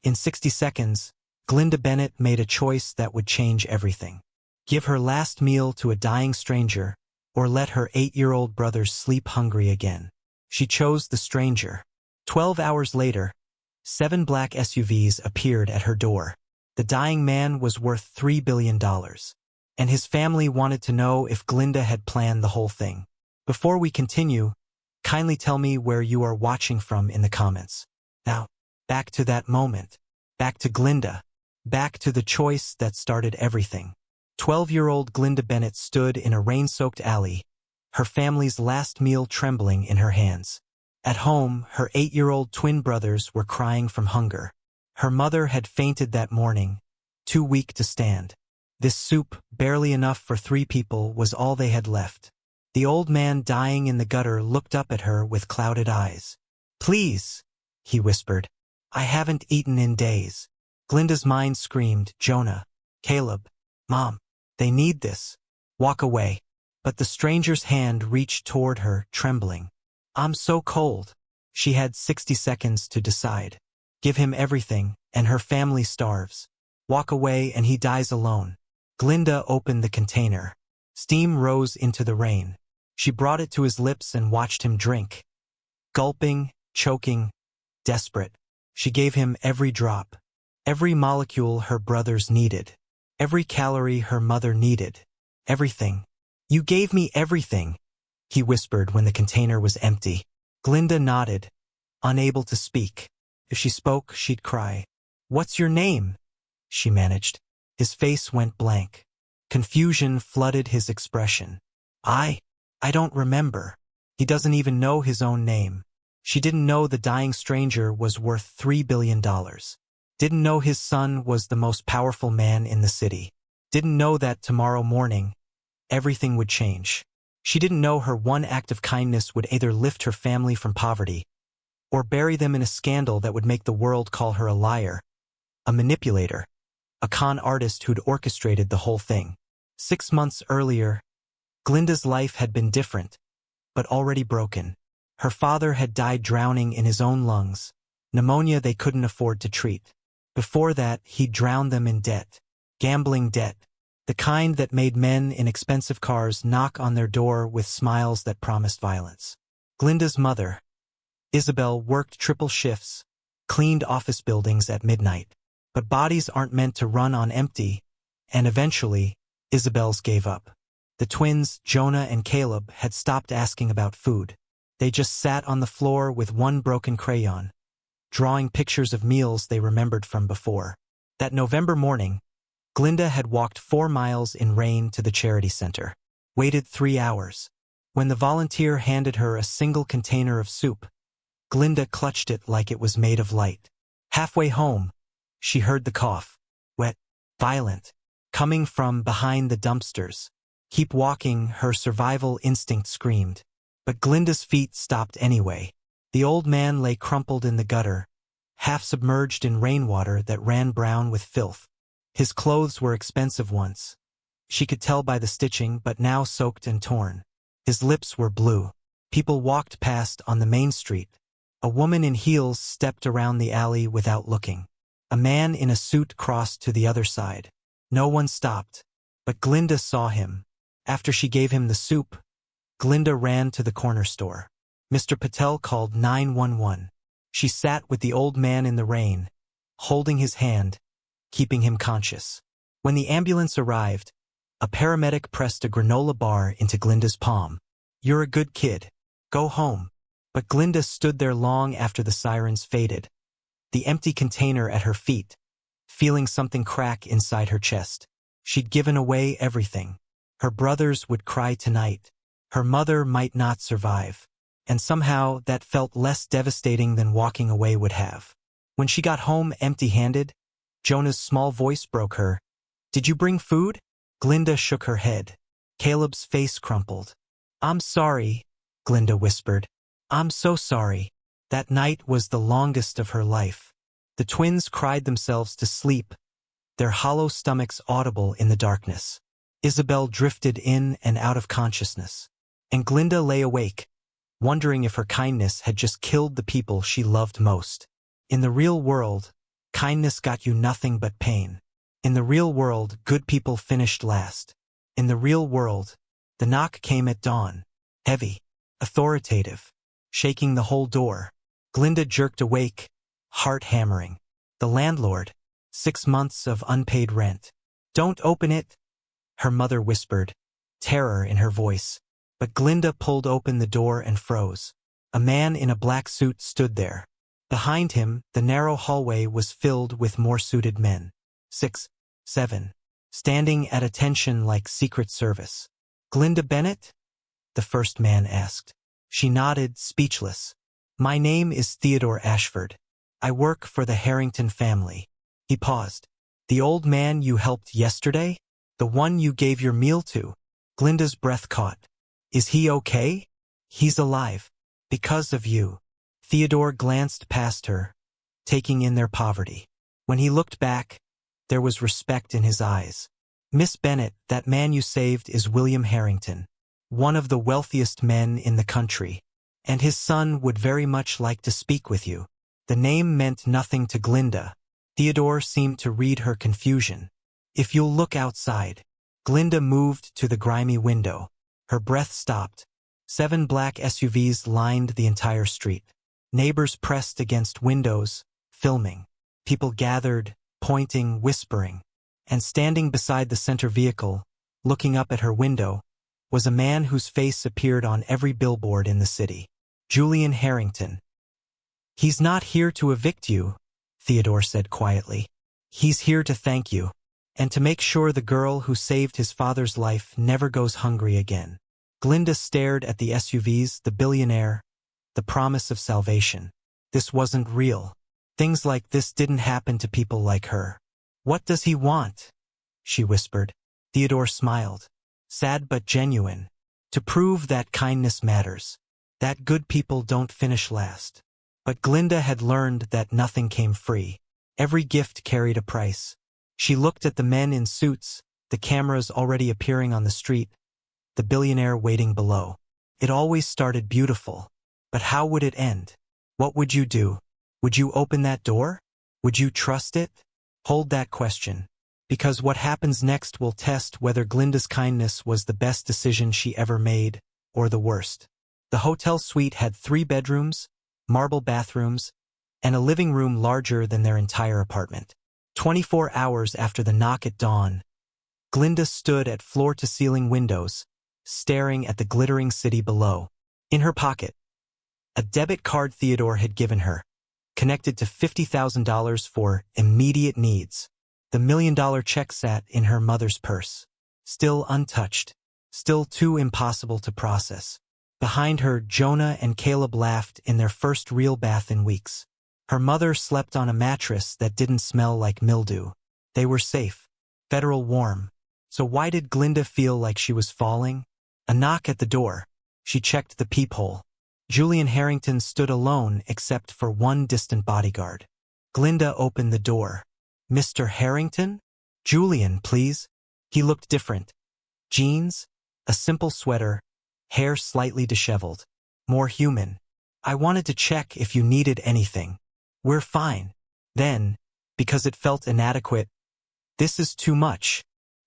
In 60 seconds, Glinda Bennett made a choice that would change everything. Give her last meal to a dying stranger, or let her 8-year-old brothers sleep hungry again. She chose the stranger. 12 hours later, 7 black SUVs appeared at her door. The dying man was worth $3 billion. And his family wanted to know if Glinda had planned the whole thing. Before we continue, kindly tell me where you are watching from in the comments. Now, back to that moment. Back to Glinda. Back to the choice that started everything. 12-year-old Glinda Bennett stood in a rain-soaked alley, her family's last meal trembling in her hands. At home, her 8-year-old twin brothers were crying from hunger. Her mother had fainted that morning, too weak to stand. This soup, barely enough for 3 people, was all they had left. The old man dying in the gutter looked up at her with clouded eyes. "Please," he whispered. "I haven't eaten in days." Glinda's mind screamed, "Jonah, Caleb, Mom, they need this. Walk away." But the stranger's hand reached toward her, trembling. "I'm so cold." She had 60 seconds to decide. Give him everything, and her family starves. Walk away and he dies alone. Glinda opened the container. Steam rose into the rain. She brought it to his lips and watched him drink. Gulping, choking, desperate. She gave him every drop, every molecule her brothers needed, every calorie her mother needed, everything. "You gave me everything," he whispered when the container was empty. Glinda nodded, unable to speak. If she spoke, she'd cry. "What's your name?" she managed. His face went blank. Confusion flooded his expression. I don't remember." He doesn't even know his own name. She didn't know the dying stranger was worth $3 billion. Didn't know his son was the most powerful man in the city. Didn't know that tomorrow morning, everything would change. She didn't know her one act of kindness would either lift her family from poverty or bury them in a scandal that would make the world call her a liar, a manipulator, a con artist who'd orchestrated the whole thing. 6 months earlier, Glinda's life had been different, but already broken. Her father had died drowning in his own lungs, pneumonia they couldn't afford to treat. Before that, he'd drowned them in debt, gambling debt, the kind that made men in expensive cars knock on their door with smiles that promised violence. Glinda's mother, Isabel, worked triple shifts, cleaned office buildings at midnight. But bodies aren't meant to run on empty, and eventually, Isabel's gave up. The twins, Jonah and Caleb, had stopped asking about food. They just sat on the floor with one broken crayon, drawing pictures of meals they remembered from before. That November morning, Glinda had walked 4 miles in rain to the charity center, waited 3 hours. When the volunteer handed her a single container of soup, Glinda clutched it like it was made of light. Halfway home, she heard the cough, wet, violent, coming from behind the dumpsters. "Keep walking," her survival instinct screamed. But Glinda's feet stopped anyway. The old man lay crumpled in the gutter, half submerged in rainwater that ran brown with filth. His clothes were expensive once. She could tell by the stitching, but now soaked and torn. His lips were blue. People walked past on the main street. A woman in heels stepped around the alley without looking. A man in a suit crossed to the other side. No one stopped, but Glinda saw him. After she gave him the soup, Glinda ran to the corner store. Mr. Patel called 911. She sat with the old man in the rain, holding his hand, keeping him conscious. When the ambulance arrived, a paramedic pressed a granola bar into Glinda's palm. "You're a good kid. Go home." But Glinda stood there long after the sirens faded, the empty container at her feet, feeling something crack inside her chest. She'd given away everything. Her brothers would cry tonight. Her mother might not survive. And somehow that felt less devastating than walking away would have. When she got home empty-handed, Jonah's small voice broke her. "Did you bring food?" Glinda shook her head. Caleb's face crumpled. "I'm sorry," Glinda whispered. "I'm so sorry." That night was the longest of her life. The twins cried themselves to sleep, their hollow stomachs audible in the darkness. Isabel drifted in and out of consciousness, and Glinda lay awake, wondering if her kindness had just killed the people she loved most. In the real world, Kindness got you nothing but pain. In the real world, good people finished last. In the real world, the knock came at dawn. Heavy, authoritative, shaking the whole door. Glinda jerked awake, heart hammering. The landlord. 6 months of unpaid rent. "Don't open it," her mother whispered, terror in her voice. But Glinda pulled open the door and froze. A man in a black suit stood there. Behind him, the narrow hallway was filled with more suited men. 6, 7. Standing at attention like Secret Service. "Glinda Bennett?" the first man asked. She nodded, speechless. "My name is Theodore Ashford. I work for the Harrington family." He paused. "The old man you helped yesterday? The one you gave your meal to?" Glinda's breath caught. "Is he okay?" "He's alive. Because of you." Theodore glanced past her, taking in their poverty. When he looked back, there was respect in his eyes. "Miss Bennett, that man you saved is William Harrington, one of the wealthiest men in the country, and his son would very much like to speak with you." The name meant nothing to Glinda. Theodore seemed to read her confusion. "If you'll look outside." Glinda moved to the grimy window. Her breath stopped. 7 black SUVs lined the entire street. Neighbors pressed against windows, filming. People gathered, pointing, whispering. And standing beside the center vehicle, looking up at her window, was a man whose face appeared on every billboard in the city. Julian Harrington. "He's not here to evict you," Theodore said quietly. "He's here to thank you, and to make sure the girl who saved his father's life never goes hungry again." Glinda stared at the SUVs, the billionaire, the promise of salvation. This wasn't real. Things like this didn't happen to people like her. "What does he want?" she whispered. Theodore smiled, sad but genuine. "To prove that kindness matters, that good people don't finish last." But Glinda had learned that nothing came free. Every gift carried a price. She looked at the men in suits, the cameras already appearing on the street, the billionaire waiting below. It always started beautiful. But how would it end? What would you do? Would you open that door? Would you trust it? Hold that question. Because what happens next will test whether Glinda's kindness was the best decision she ever made, or the worst. The hotel suite had 3 bedrooms, marble bathrooms, and a living room larger than their entire apartment. 24 hours after the knock at dawn, Glinda stood at floor-to-ceiling windows, staring at the glittering city below. In her pocket, a debit card Theodore had given her, connected to $50,000 for immediate needs. The $1 million check sat in her mother's purse, still untouched, still too impossible to process. Behind her, Jonah and Caleb laughed in their first real bath in weeks. Her mother slept on a mattress that didn't smell like mildew. They were safe, federal warm. So why did Glinda feel like she was falling? A knock at the door. She checked the peephole. Julian Harrington stood alone except for one distant bodyguard. Glinda opened the door. "Mr. Harrington?" "Julian, please." He looked different. Jeans, a simple sweater, hair slightly disheveled. More human. "I wanted to check if you needed anything." "We're fine." Then, because it felt inadequate, "This is too much.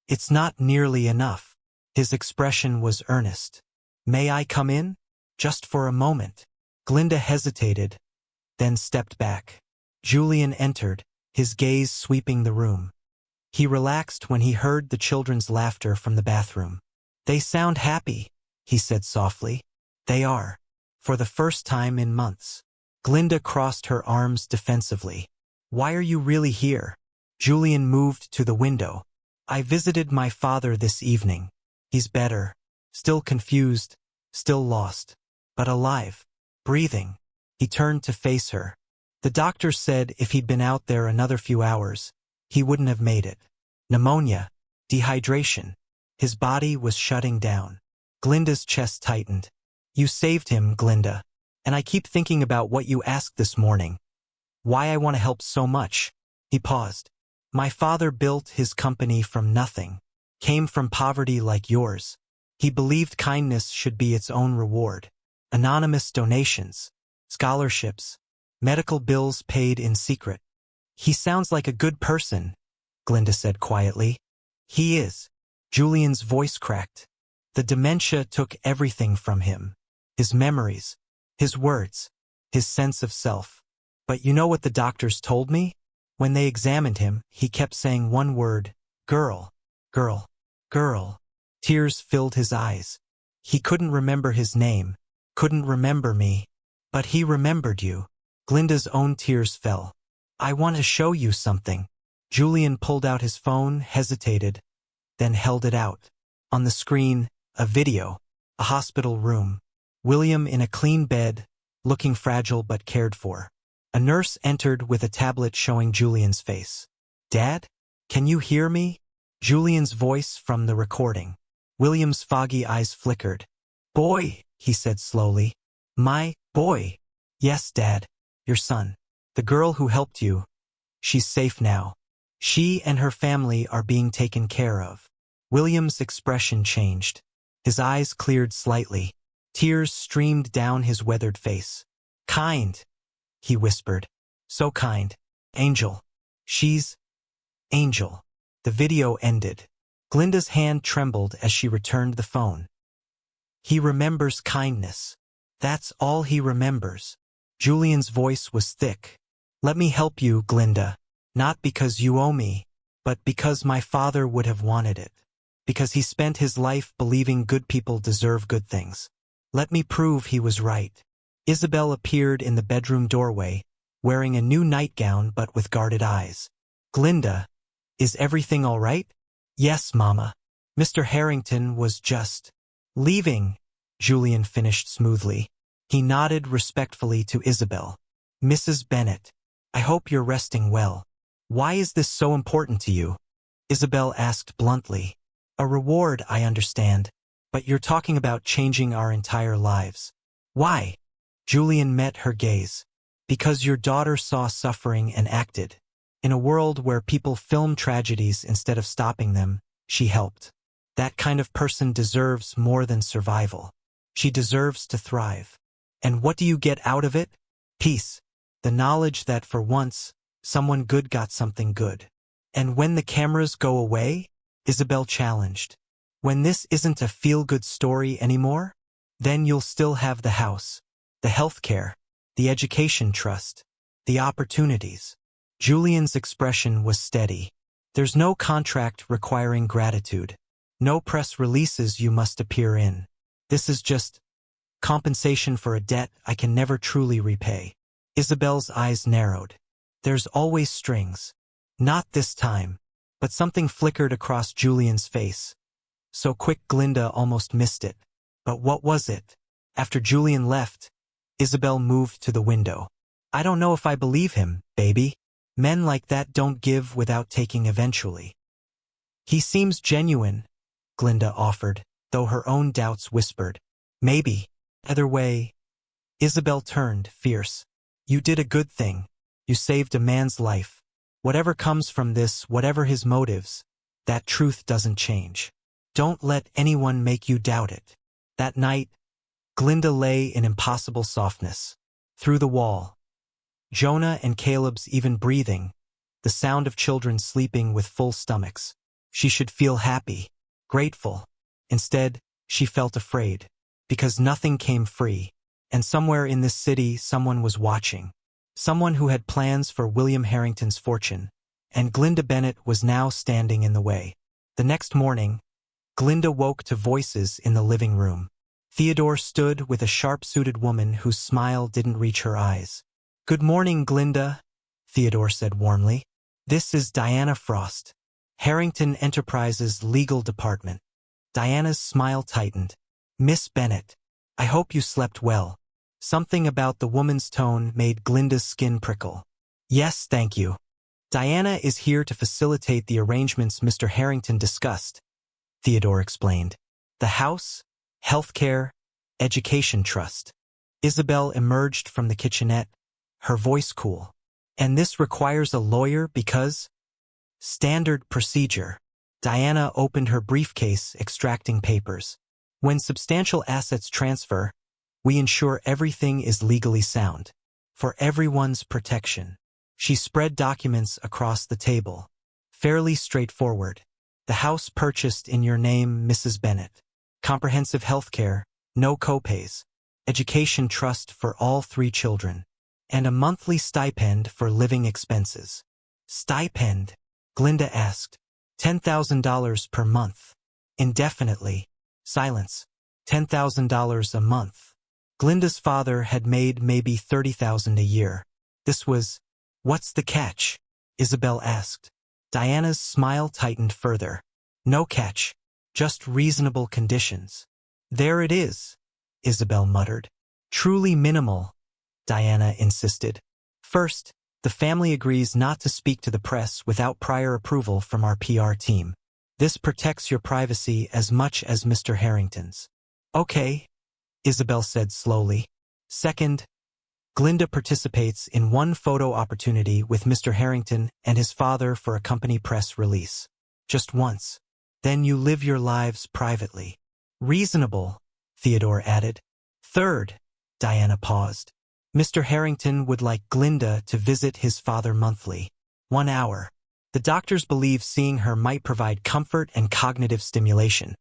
It's not nearly enough." His expression was earnest. "May I come in? Just for a moment." Glinda hesitated, then stepped back. Julian entered, his gaze sweeping the room. He relaxed when he heard the children's laughter from the bathroom. "They sound happy," he said softly. "They are. For the first time in months." Glinda crossed her arms defensively. "Why are you really here?" Julian moved to the window. "I visited my father this evening. He's better. Still confused, still lost. But alive. Breathing." He turned to face her. "The doctor said if he'd been out there another few hours, he wouldn't have made it. Pneumonia. Dehydration. His body was shutting down." Glinda's chest tightened. "You saved him, Glinda. And I keep thinking about what you asked this morning. Why I want to help so much." He paused. "My father built his company from nothing. Came from poverty like yours. He believed kindness should be its own reward. Anonymous donations, scholarships, medical bills paid in secret. He sounds like a good person, Glinda said quietly. He is. Julian's voice cracked. The dementia took everything from him. His memories, his words, his sense of self. But you know what the doctors told me? When they examined him, he kept saying one word, girl, girl, girl. Tears filled his eyes. He couldn't remember his name, couldn't remember me. But he remembered you. Glinda's own tears fell. I want to show you something. Julian pulled out his phone, hesitated, then held it out. On the screen, a video, a hospital room. William in a clean bed, looking fragile but cared for. A nurse entered with a tablet showing Julian's face. Dad? Can you hear me? Julian's voice from the recording. William's foggy eyes flickered. Boy, he said slowly. My boy. Yes, Dad. Your son. The girl who helped you. She's safe now. She and her family are being taken care of. William's expression changed. His eyes cleared slightly. Tears streamed down his weathered face. Kind, he whispered. So kind. Angel. She's Angel. The video ended. Glinda's hand trembled as she returned the phone. He remembers kindness. That's all he remembers. Julian's voice was thick. Let me help you, Glinda. Not because you owe me, but because my father would have wanted it. Because he spent his life believing good people deserve good things. Let me prove he was right. Isabel appeared in the bedroom doorway, wearing a new nightgown but with guarded eyes. Glinda, is everything all right? Yes, Mama. Mr. Harrington was just leaving, Julian finished smoothly. He nodded respectfully to Isabel. Mrs. Bennet, I hope you're resting well. Why is this so important to you? Isabel asked bluntly. A reward, I understand, but you're talking about changing our entire lives. Why? Julian met her gaze. Because your daughter saw suffering and acted. In a world where people film tragedies instead of stopping them, she helped. That kind of person deserves more than survival. She deserves to thrive. And what do you get out of it? Peace. The knowledge that for once, someone good got something good. And when the cameras go away? Isabel challenged. When this isn't a feel-good story anymore? Then you'll still have the house, the healthcare, the education trust, the opportunities. Julian's expression was steady. There's no contract requiring gratitude. No press releases you must appear in. This is just compensation for a debt I can never truly repay. Isabel's eyes narrowed. There's always strings. Not this time. But something flickered across Julian's face. So quick Glinda almost missed it. But what was it? After Julian left, Isabel moved to the window. I don't know if I believe him, baby. Men like that don't give without taking eventually. He seems genuine, Glinda offered, though her own doubts whispered. Maybe. Either way. Isabel turned, fierce. You did a good thing. You saved a man's life. Whatever comes from this, whatever his motives, that truth doesn't change. Don't let anyone make you doubt it. That night, Glinda lay in impossible softness. Through the wall, Jonah and Caleb's even breathing, the sound of children sleeping with full stomachs. She should feel happy, grateful. Instead, she felt afraid, because nothing came free. And somewhere in this city, someone was watching. Someone who had plans for William Harrington's fortune, and Glinda Bennet was now standing in the way. The next morning, Glinda woke to voices in the living room. Theodore stood with a sharp-suited woman whose smile didn't reach her eyes. Good morning, Glinda, Theodore said warmly. This is Diana Frost, Harrington Enterprises Legal Department. Diana's smile tightened. Miss Bennet, I hope you slept well. Something about the woman's tone made Glinda's skin prickle. Yes, thank you. Diana is here to facilitate the arrangements Mr. Harrington discussed, Theodore explained. The house, healthcare, education trust. Isabel emerged from the kitchenette, her voice cool. And this requires a lawyer because? Standard procedure. Diana opened her briefcase, extracting papers. When substantial assets transfer, we ensure everything is legally sound. For everyone's protection. She spread documents across the table. Fairly straightforward. The house purchased in your name, Mrs. Bennett. Comprehensive health care, no copays. Education trust for all 3 children. And a monthly stipend for living expenses. Stipend? Glinda asked. $10,000 per month. Indefinitely. Silence. $10,000 a month. Glinda's father had made maybe $30,000 a year. This was... What's the catch? Isabel asked. Diana's smile tightened further. No catch. Just reasonable conditions. There it is, Isabel muttered. Truly minimal, Diana insisted. First, the family agrees not to speak to the press without prior approval from our PR team. This protects your privacy as much as Mr. Harrington's. Okay, Isabel said slowly. Second, Glinda participates in one photo opportunity with Mr. Harrington and his father for a company press release. Just once. Then you live your lives privately. Reasonable, Theodore added. Third, Diana paused. Mr. Harrington would like Glinda to visit his father monthly. 1 hour. The doctors believe seeing her might provide comfort and cognitive stimulation.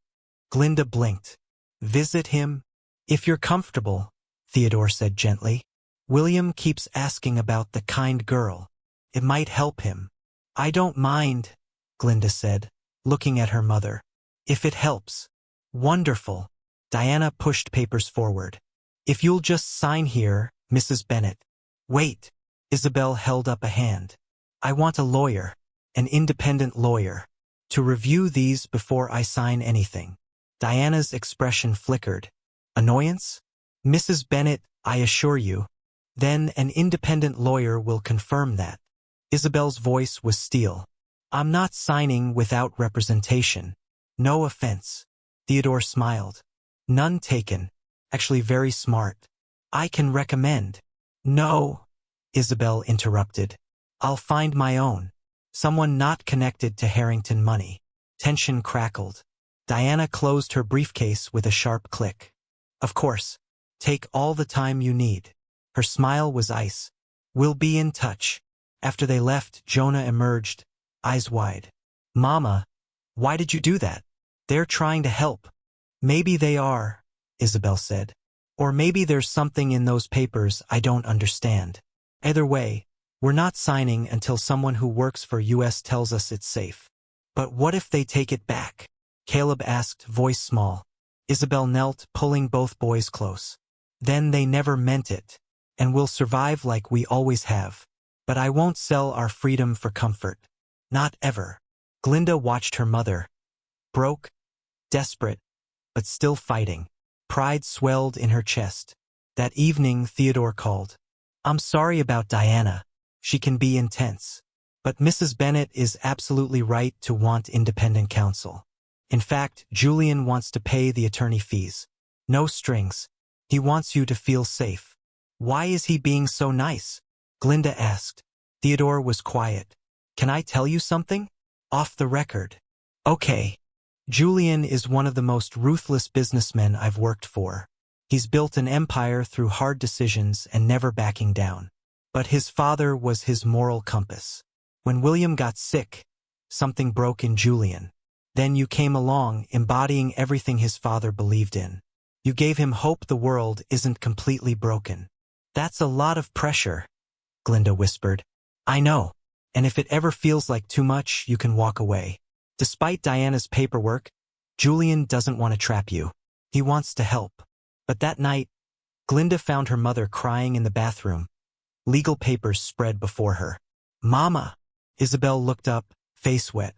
Glinda blinked. Visit him? If you're comfortable, Theodore said gently. William keeps asking about the kind girl. It might help him. I don't mind, Glinda said, looking at her mother. If it helps. Wonderful. Diana pushed papers forward. If you'll just sign here, Mrs. Bennett. Wait. Isabel held up a hand. I want a lawyer. An independent lawyer. To review these before I sign anything. Diana's expression flickered. Annoyance? Mrs. Bennett, I assure you. Then an independent lawyer will confirm that. Isabel's voice was steel. I'm not signing without representation. No offense. Theodore smiled. None taken. Actually very smart. I can recommend. No, Isabel interrupted. I'll find my own. Someone not connected to Harrington money. Tension crackled. Diana closed her briefcase with a sharp click. Of course. Take all the time you need. Her smile was ice. We'll be in touch. After they left, Jonah emerged, eyes wide. Mama, why did you do that? They're trying to help. Maybe they are, Isabel said. Or maybe there's something in those papers I don't understand. Either way, we're not signing until someone who works for US tells us it's safe. But what if they take it back? Caleb asked, voice small. Isabel knelt, pulling both boys close. Then they never meant it. And we'll survive like we always have. But I won't sell our freedom for comfort. Not ever. Glinda watched her mother. Broke, desperate, but still fighting. Pride swelled in her chest. That evening, Theodore called. I'm sorry about Diana. She can be intense. But Mrs. Bennett is absolutely right to want independent counsel. In fact, Julian wants to pay the attorney fees. No strings. He wants you to feel safe. Why is he being so nice? Glinda asked. Theodore was quiet. Can I tell you something? Off the record. Okay. Julian is one of the most ruthless businessmen I've worked for. He's built an empire through hard decisions and never backing down. But his father was his moral compass. When William got sick, something broke in Julian. Then you came along, embodying everything his father believed in. You gave him hope the world isn't completely broken. That's a lot of pressure, Glinda whispered. I know. And if it ever feels like too much, you can walk away. Despite Diana's paperwork, Julian doesn't want to trap you. He wants to help. But that night, Glinda found her mother crying in the bathroom. Legal papers spread before her. Mama! Isabel looked up, face wet.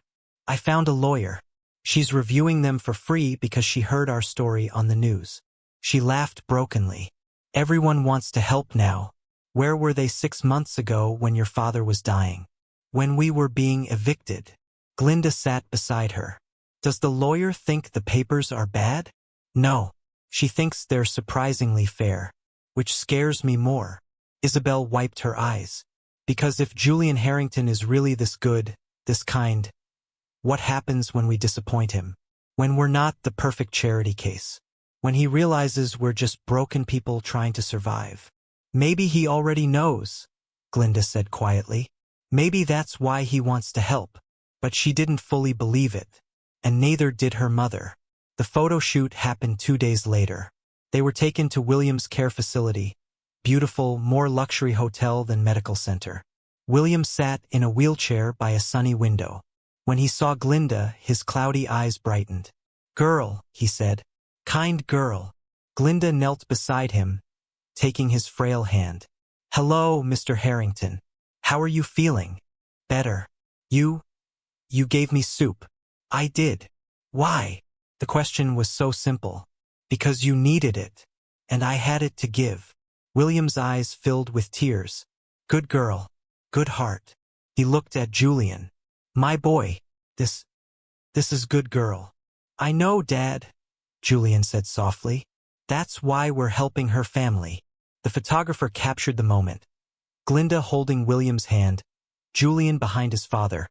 I found a lawyer. She's reviewing them for free because she heard our story on the news. She laughed brokenly. Everyone wants to help now. Where were they 6 months ago when your father was dying? When we were being evicted? Glinda sat beside her. Does the lawyer think the papers are bad? No. She thinks they're surprisingly fair. Which scares me more. Isabel wiped her eyes. Because if Julian Harrington is really this good, this kind, what happens when we disappoint him? When we're not the perfect charity case? When he realizes we're just broken people trying to survive? Maybe he already knows, Glinda said quietly. Maybe that's why he wants to help. But she didn't fully believe it. And neither did her mother. The photo shoot happened 2 days later. They were taken to William's care facility. Beautiful, more luxury hotel than medical center. William sat in a wheelchair by a sunny window. When he saw Glinda, his cloudy eyes brightened. "Girl," he said. "Kind girl." Glinda knelt beside him, taking his frail hand. "Hello, Mr. Harrington. How are you feeling?" "Better." You gave me soup." "I did." "Why?" The question was so simple. "Because you needed it. And I had it to give." William's eyes filled with tears. "Good girl. Good heart." He looked at Julian. "My boy. This is good girl." "I know, Dad," Julian said softly. "That's why we're helping her family." The photographer captured the moment. Glinda holding William's hand, Julian behind his father,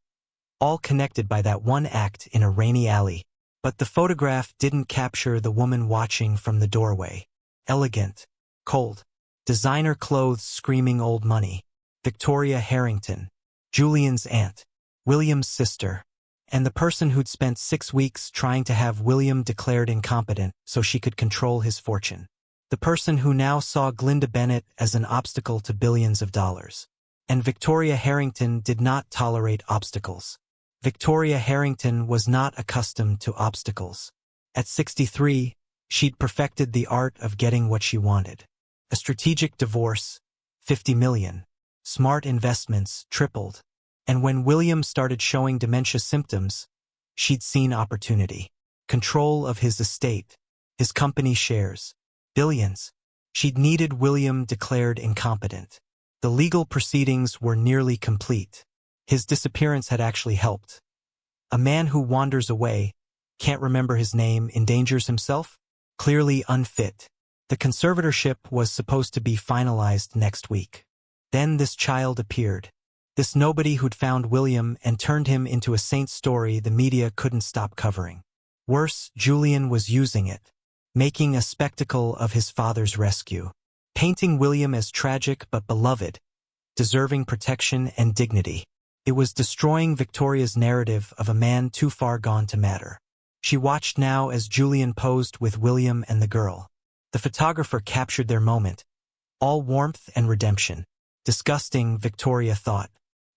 all connected by that one act in a rainy alley. But the photograph didn't capture the woman watching from the doorway. Elegant, cold, designer clothes screaming old money. Victoria Harrington, Julian's aunt, William's sister, and the person who'd spent 6 weeks trying to have William declared incompetent so she could control his fortune. The person who now saw Glinda Bennett as an obstacle to billions of dollars. And Victoria Harrington did not tolerate obstacles. Victoria Harrington was not accustomed to obstacles. At 63, she'd perfected the art of getting what she wanted. A strategic divorce, 50 million. Smart investments, tripled. And when William started showing dementia symptoms, she'd seen opportunity. Control of his estate, his company shares. Billions. She'd needed William declared incompetent. The legal proceedings were nearly complete. His disappearance had actually helped. A man who wanders away, can't remember his name, endangers himself? Clearly unfit. The conservatorship was supposed to be finalized next week. Then this child appeared. This nobody who'd found William and turned him into a saint story the media couldn't stop covering. Worse, Julian was using it. Making a spectacle of his father's rescue. Painting William as tragic but beloved, deserving protection and dignity. It was destroying Victoria's narrative of a man too far gone to matter. She watched now as Julian posed with William and the girl. The photographer captured their moment. All warmth and redemption. Disgusting, Victoria thought.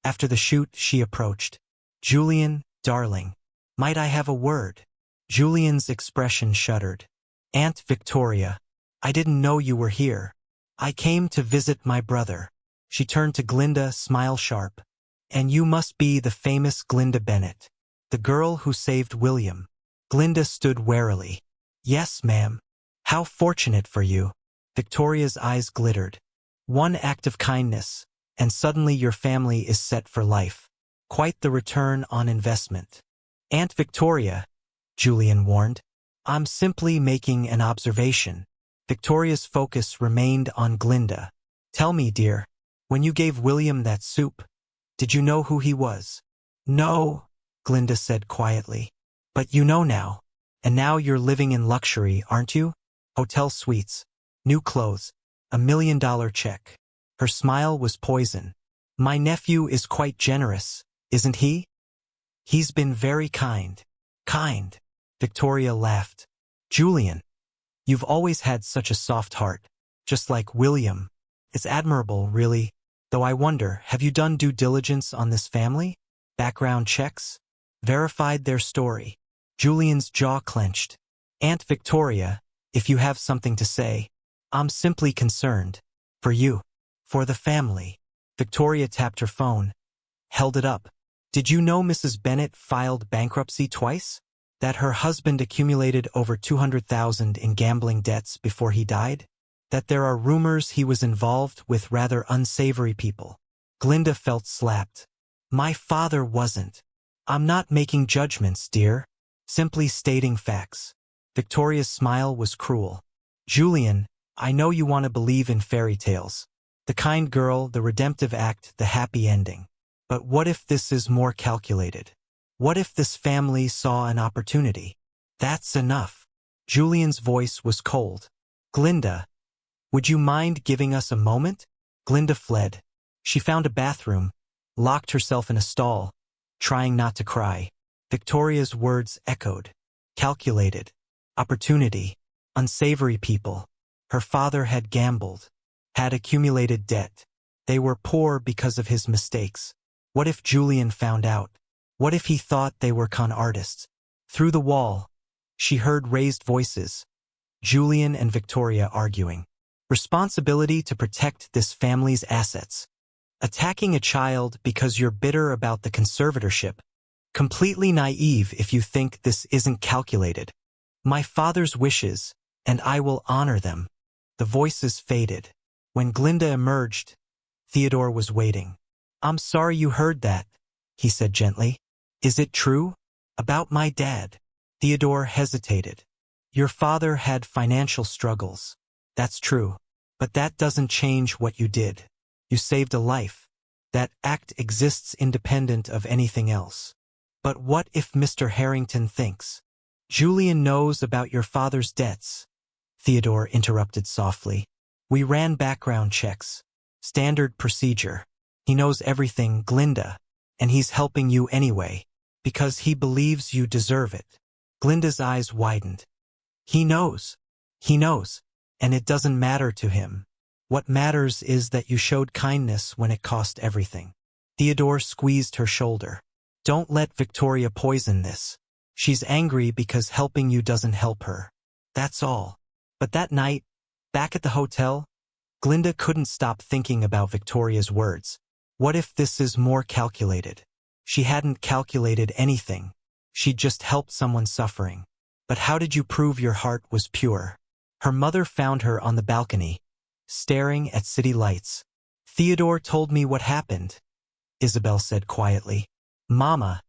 After the shoot, she approached. "Julian, darling, might I have a word?" Julian's expression shuddered. "Aunt Victoria, I didn't know you were here. I came to visit my brother." She turned to Glinda, smile sharp. "And you must be the famous Glinda Bennett, the girl who saved William." Glinda stood warily. "Yes, ma'am." "How fortunate for you." Victoria's eyes glittered. "One act of kindness, and suddenly your family is set for life. Quite the return on investment." "Aunt Victoria," Julian warned. "I'm simply making an observation." Victoria's focus remained on Glinda. "Tell me, dear, when you gave William that soup, did you know who he was?" "No," Glinda said quietly. "But you know now. And now you're living in luxury, aren't you? Hotel suites, new clothes, $1 million check." Her smile was poison. "My nephew is quite generous, isn't he?" "He's been very kind." "Kind?" Victoria laughed. "Julian, you've always had such a soft heart, just like William. It's admirable, really. Though I wonder, have you done due diligence on this family? Background checks? Verified their story?" Julian's jaw clenched. "Aunt Victoria, if you have something to say, I'm simply concerned. For you. For the family." Victoria tapped her phone. Held it up. "Did you know Mrs. Bennett filed bankruptcy twice? That her husband accumulated over $200,000 in gambling debts before he died? That there are rumors he was involved with rather unsavory people?" Glinda felt slapped. "My father wasn't. I'm not making judgments, dear. Simply stating facts." Victoria's smile was cruel. "Julian, I know you want to believe in fairy tales. The kind girl, the redemptive act, the happy ending. But what if this is more calculated? What if this family saw an opportunity? That's enough." Julian's voice was cold. "Glinda, would you mind giving us a moment?" Glinda fled. She found a bathroom, locked herself in a stall, trying not to cry. Victoria's words echoed. Calculated. Opportunity. Unsavory people. Her father had gambled. Had accumulated debt. They were poor because of his mistakes. What if Julian found out? What if he thought they were con artists? Through the wall, she heard raised voices. Julian and Victoria arguing. Responsibility to protect this family's assets. Attacking a child because you're bitter about the conservatorship. Completely naive if you think this isn't calculated. My father's wishes, and I will honor them. The voices faded. When Glinda emerged, Theodore was waiting. I'm sorry you heard that, he said gently. Is it true? About my dad? Theodore hesitated. Your father had financial struggles. That's true. But that doesn't change what you did. You saved a life. That act exists independent of anything else. But what if Mr. Harrington thinks? Julian knows about your father's debts. Theodore interrupted softly. We ran background checks. Standard procedure. He knows everything, Glinda. And he's helping you anyway. Because he believes you deserve it. Glinda's eyes widened. He knows. He knows. And it doesn't matter to him. What matters is that you showed kindness when it cost everything. Theodore squeezed her shoulder. Don't let Victoria poison this. She's angry because helping you doesn't help her. That's all. But that night, back at the hotel, Glinda couldn't stop thinking about Victoria's words. What if this is more calculated? She hadn't calculated anything. She'd just helped someone suffering. But how did you prove your heart was pure? Her mother found her on the balcony, staring at city lights. Theodore told me what happened, Isabel said quietly. Mama,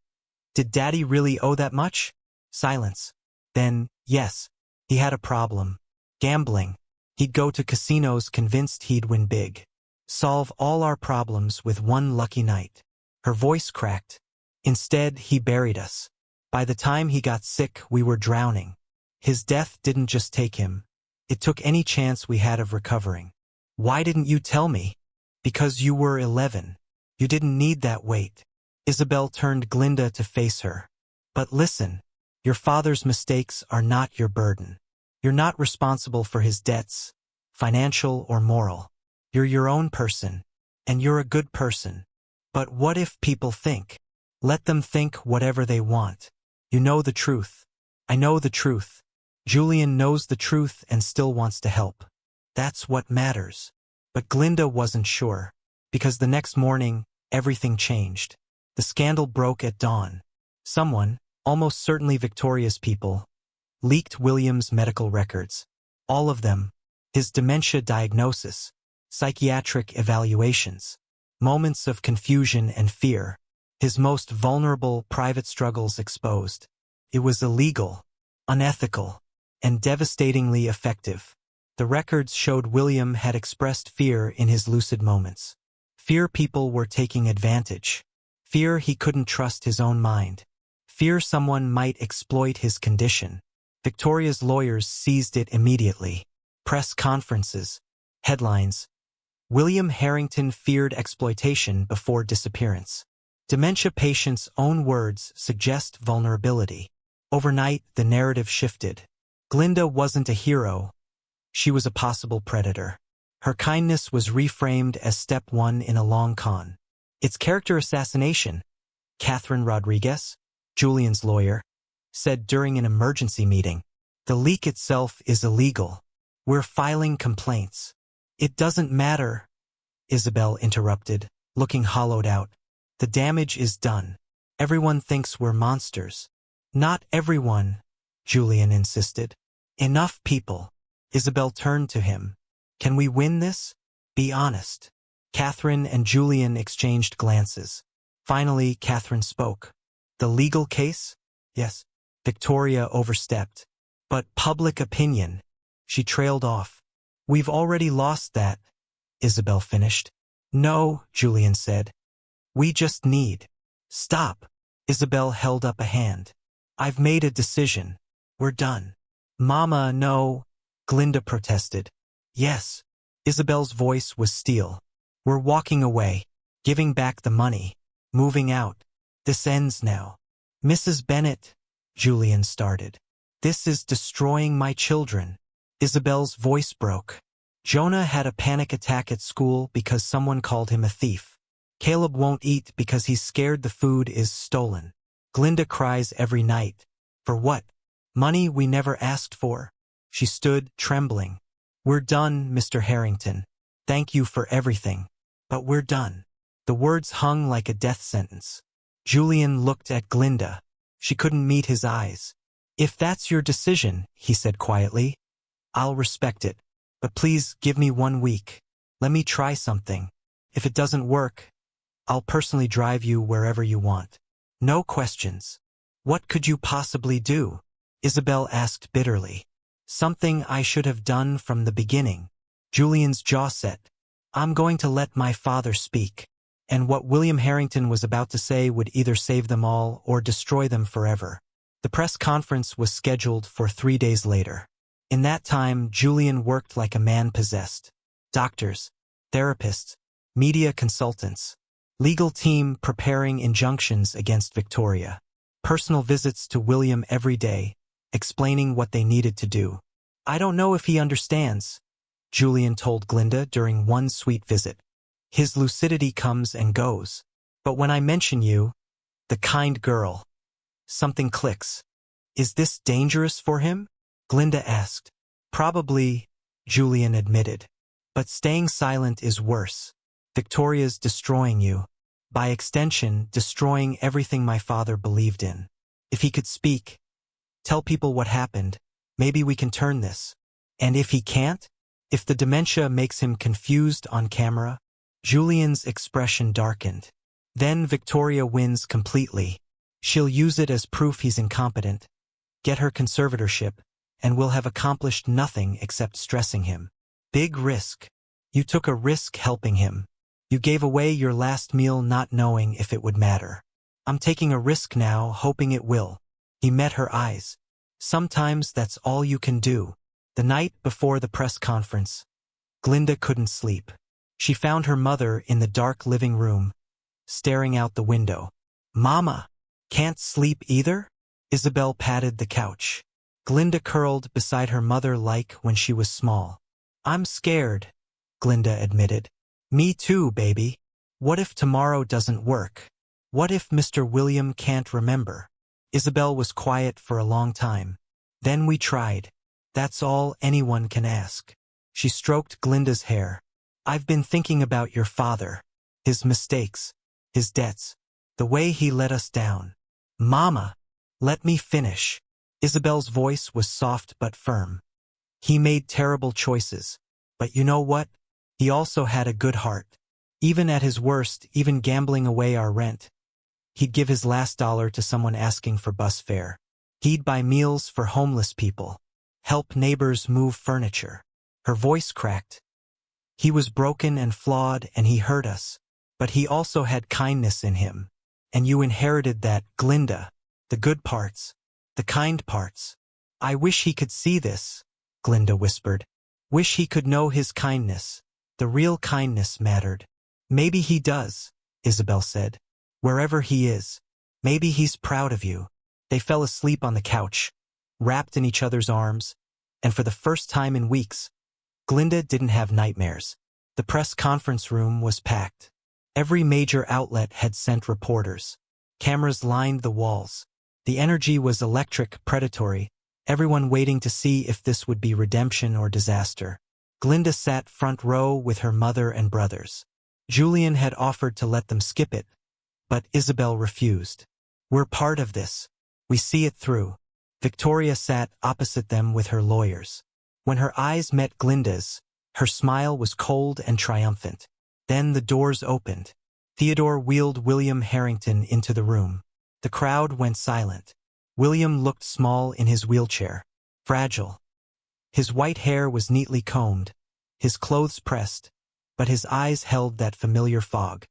did Daddy really owe that much? Silence. Then, yes, he had a problem. Gambling. He'd go to casinos convinced he'd win big. Solve all our problems with one lucky night. Her voice cracked. Instead, he buried us. By the time he got sick, we were drowning. His death didn't just take him. It took any chance we had of recovering. Why didn't you tell me? Because you were 11. You didn't need that weight. Isabel turned Glinda to face her. But listen, your father's mistakes are not your burden. You're not responsible for his debts, financial or moral. You're your own person, and you're a good person. But what if people think? Let them think whatever they want. You know the truth. I know the truth. Julian knows the truth and still wants to help. That's what matters. But Glinda wasn't sure, because the next morning, everything changed. The scandal broke at dawn. Someone, almost certainly Victoria's people, leaked William's medical records. All of them. His dementia diagnosis, psychiatric evaluations, moments of confusion and fear, his most vulnerable private struggles exposed. It was illegal, unethical, and devastatingly effective. The records showed William had expressed fear in his lucid moments. Fear people were taking advantage. Fear he couldn't trust his own mind. Fear someone might exploit his condition. Victoria's lawyers seized it immediately. Press conferences. Headlines. William Harrington feared exploitation before disappearance. Dementia patients' own words suggest vulnerability. Overnight, the narrative shifted. Glinda wasn't a hero. She was a possible predator. Her kindness was reframed as step one in a long con. It's character assassination, Catherine Rodriguez, Julian's lawyer, said during an emergency meeting. The leak itself is illegal. We're filing complaints. It doesn't matter, Isabel interrupted, looking hollowed out. The damage is done. Everyone thinks we're monsters. Not everyone, Julian insisted. Enough people. Isabel turned to him. Can we win this? Be honest. Catherine and Julian exchanged glances. Finally, Catherine spoke. The legal case? Yes. Victoria overstepped. But public opinion. She trailed off. We've already lost that, Isabel finished. No, Julian said. We just need. Stop. Isabel held up a hand. I've made a decision. We're done. Mama, no, Glinda protested. Yes. Isabel's voice was steel. We're walking away. giving back the money, moving out. This ends now. Mrs. Bennet, Julian started. This is destroying my children. Isabel's voice broke. Jonah had a panic attack at school because someone called him a thief. Caleb won't eat because he's scared the food is stolen. Glinda cries every night. For what? Money we never asked for. She stood, trembling. We're done, Mr. Harrington. Thank you for everything. But we're done. The words hung like a death sentence. Julian looked at Glinda. She couldn't meet his eyes. If that's your decision, he said quietly, I'll respect it. But please give me 1 week. Let me try something. If it doesn't work, I'll personally drive you wherever you want. No questions. What could you possibly do? Isabel asked bitterly. Something I should have done from the beginning. Julian's jaw set. I'm going to let my father speak. And what William Harrington was about to say would either save them all or destroy them forever. The press conference was scheduled for 3 days later. In that time, Julian worked like a man possessed. Doctors, therapists, media consultants, legal team preparing injunctions against Victoria, personal visits to William every day, explaining what they needed to do. I don't know if he understands, Julian told Glinda during one sweet visit. His lucidity comes and goes. But when I mention you, the kind girl, something clicks. Is this dangerous for him? Glinda asked. Probably, Julian admitted. But staying silent is worse. Victoria's destroying you. By extension, destroying everything my father believed in. If he could speak, tell people what happened, maybe we can turn this. And if he can't? If the dementia makes him confused on camera? Julian's expression darkened. Then Victoria wins completely. She'll use it as proof he's incompetent, get her conservatorship, and we'll have accomplished nothing except stressing him. Big risk. You took a risk helping him. You gave away your last meal not knowing if it would matter. I'm taking a risk now, hoping it will. He met her eyes. Sometimes that's all you can do. The night before the press conference, Glinda couldn't sleep. She found her mother in the dark living room, staring out the window. Mama, can't sleep either? Isabel patted the couch. Glinda curled beside her mother like when she was small. I'm scared, Glinda admitted. Me too, baby. What if tomorrow doesn't work? What if Mr. William can't remember? Isabel was quiet for a long time. Then we tried. That's all anyone can ask. She stroked Glinda's hair. I've been thinking about your father, his mistakes, his debts, the way he let us down. Mama, let me finish. Isabel's voice was soft but firm. He made terrible choices. But you know what? He also had a good heart. Even at his worst, even gambling away our rent, he'd give his last dollar to someone asking for bus fare. He'd buy meals for homeless people, help neighbors move furniture. Her voice cracked. He was broken and flawed and he hurt us. But he also had kindness in him. And you inherited that, Glinda. The good parts. The kind parts. I wish he could see this, Glinda whispered. Wish he could know his kindness. The real kindness mattered. Maybe he does, Isabel said. Wherever he is. Maybe he's proud of you. They fell asleep on the couch, wrapped in each other's arms, and for the first time in weeks, Glinda didn't have nightmares. The press conference room was packed. Every major outlet had sent reporters. Cameras lined the walls. The energy was electric, predatory, everyone waiting to see if this would be redemption or disaster. Glinda sat front row with her mother and brothers. Julian had offered to let them skip it, but Isabel refused. We're part of this. We see it through. Victoria sat opposite them with her lawyers. When her eyes met Glinda's, her smile was cold and triumphant. Then the doors opened. Theodore wheeled William Harrington into the room. The crowd went silent. William looked small in his wheelchair, fragile. His white hair was neatly combed, his clothes pressed, but his eyes held that familiar fog.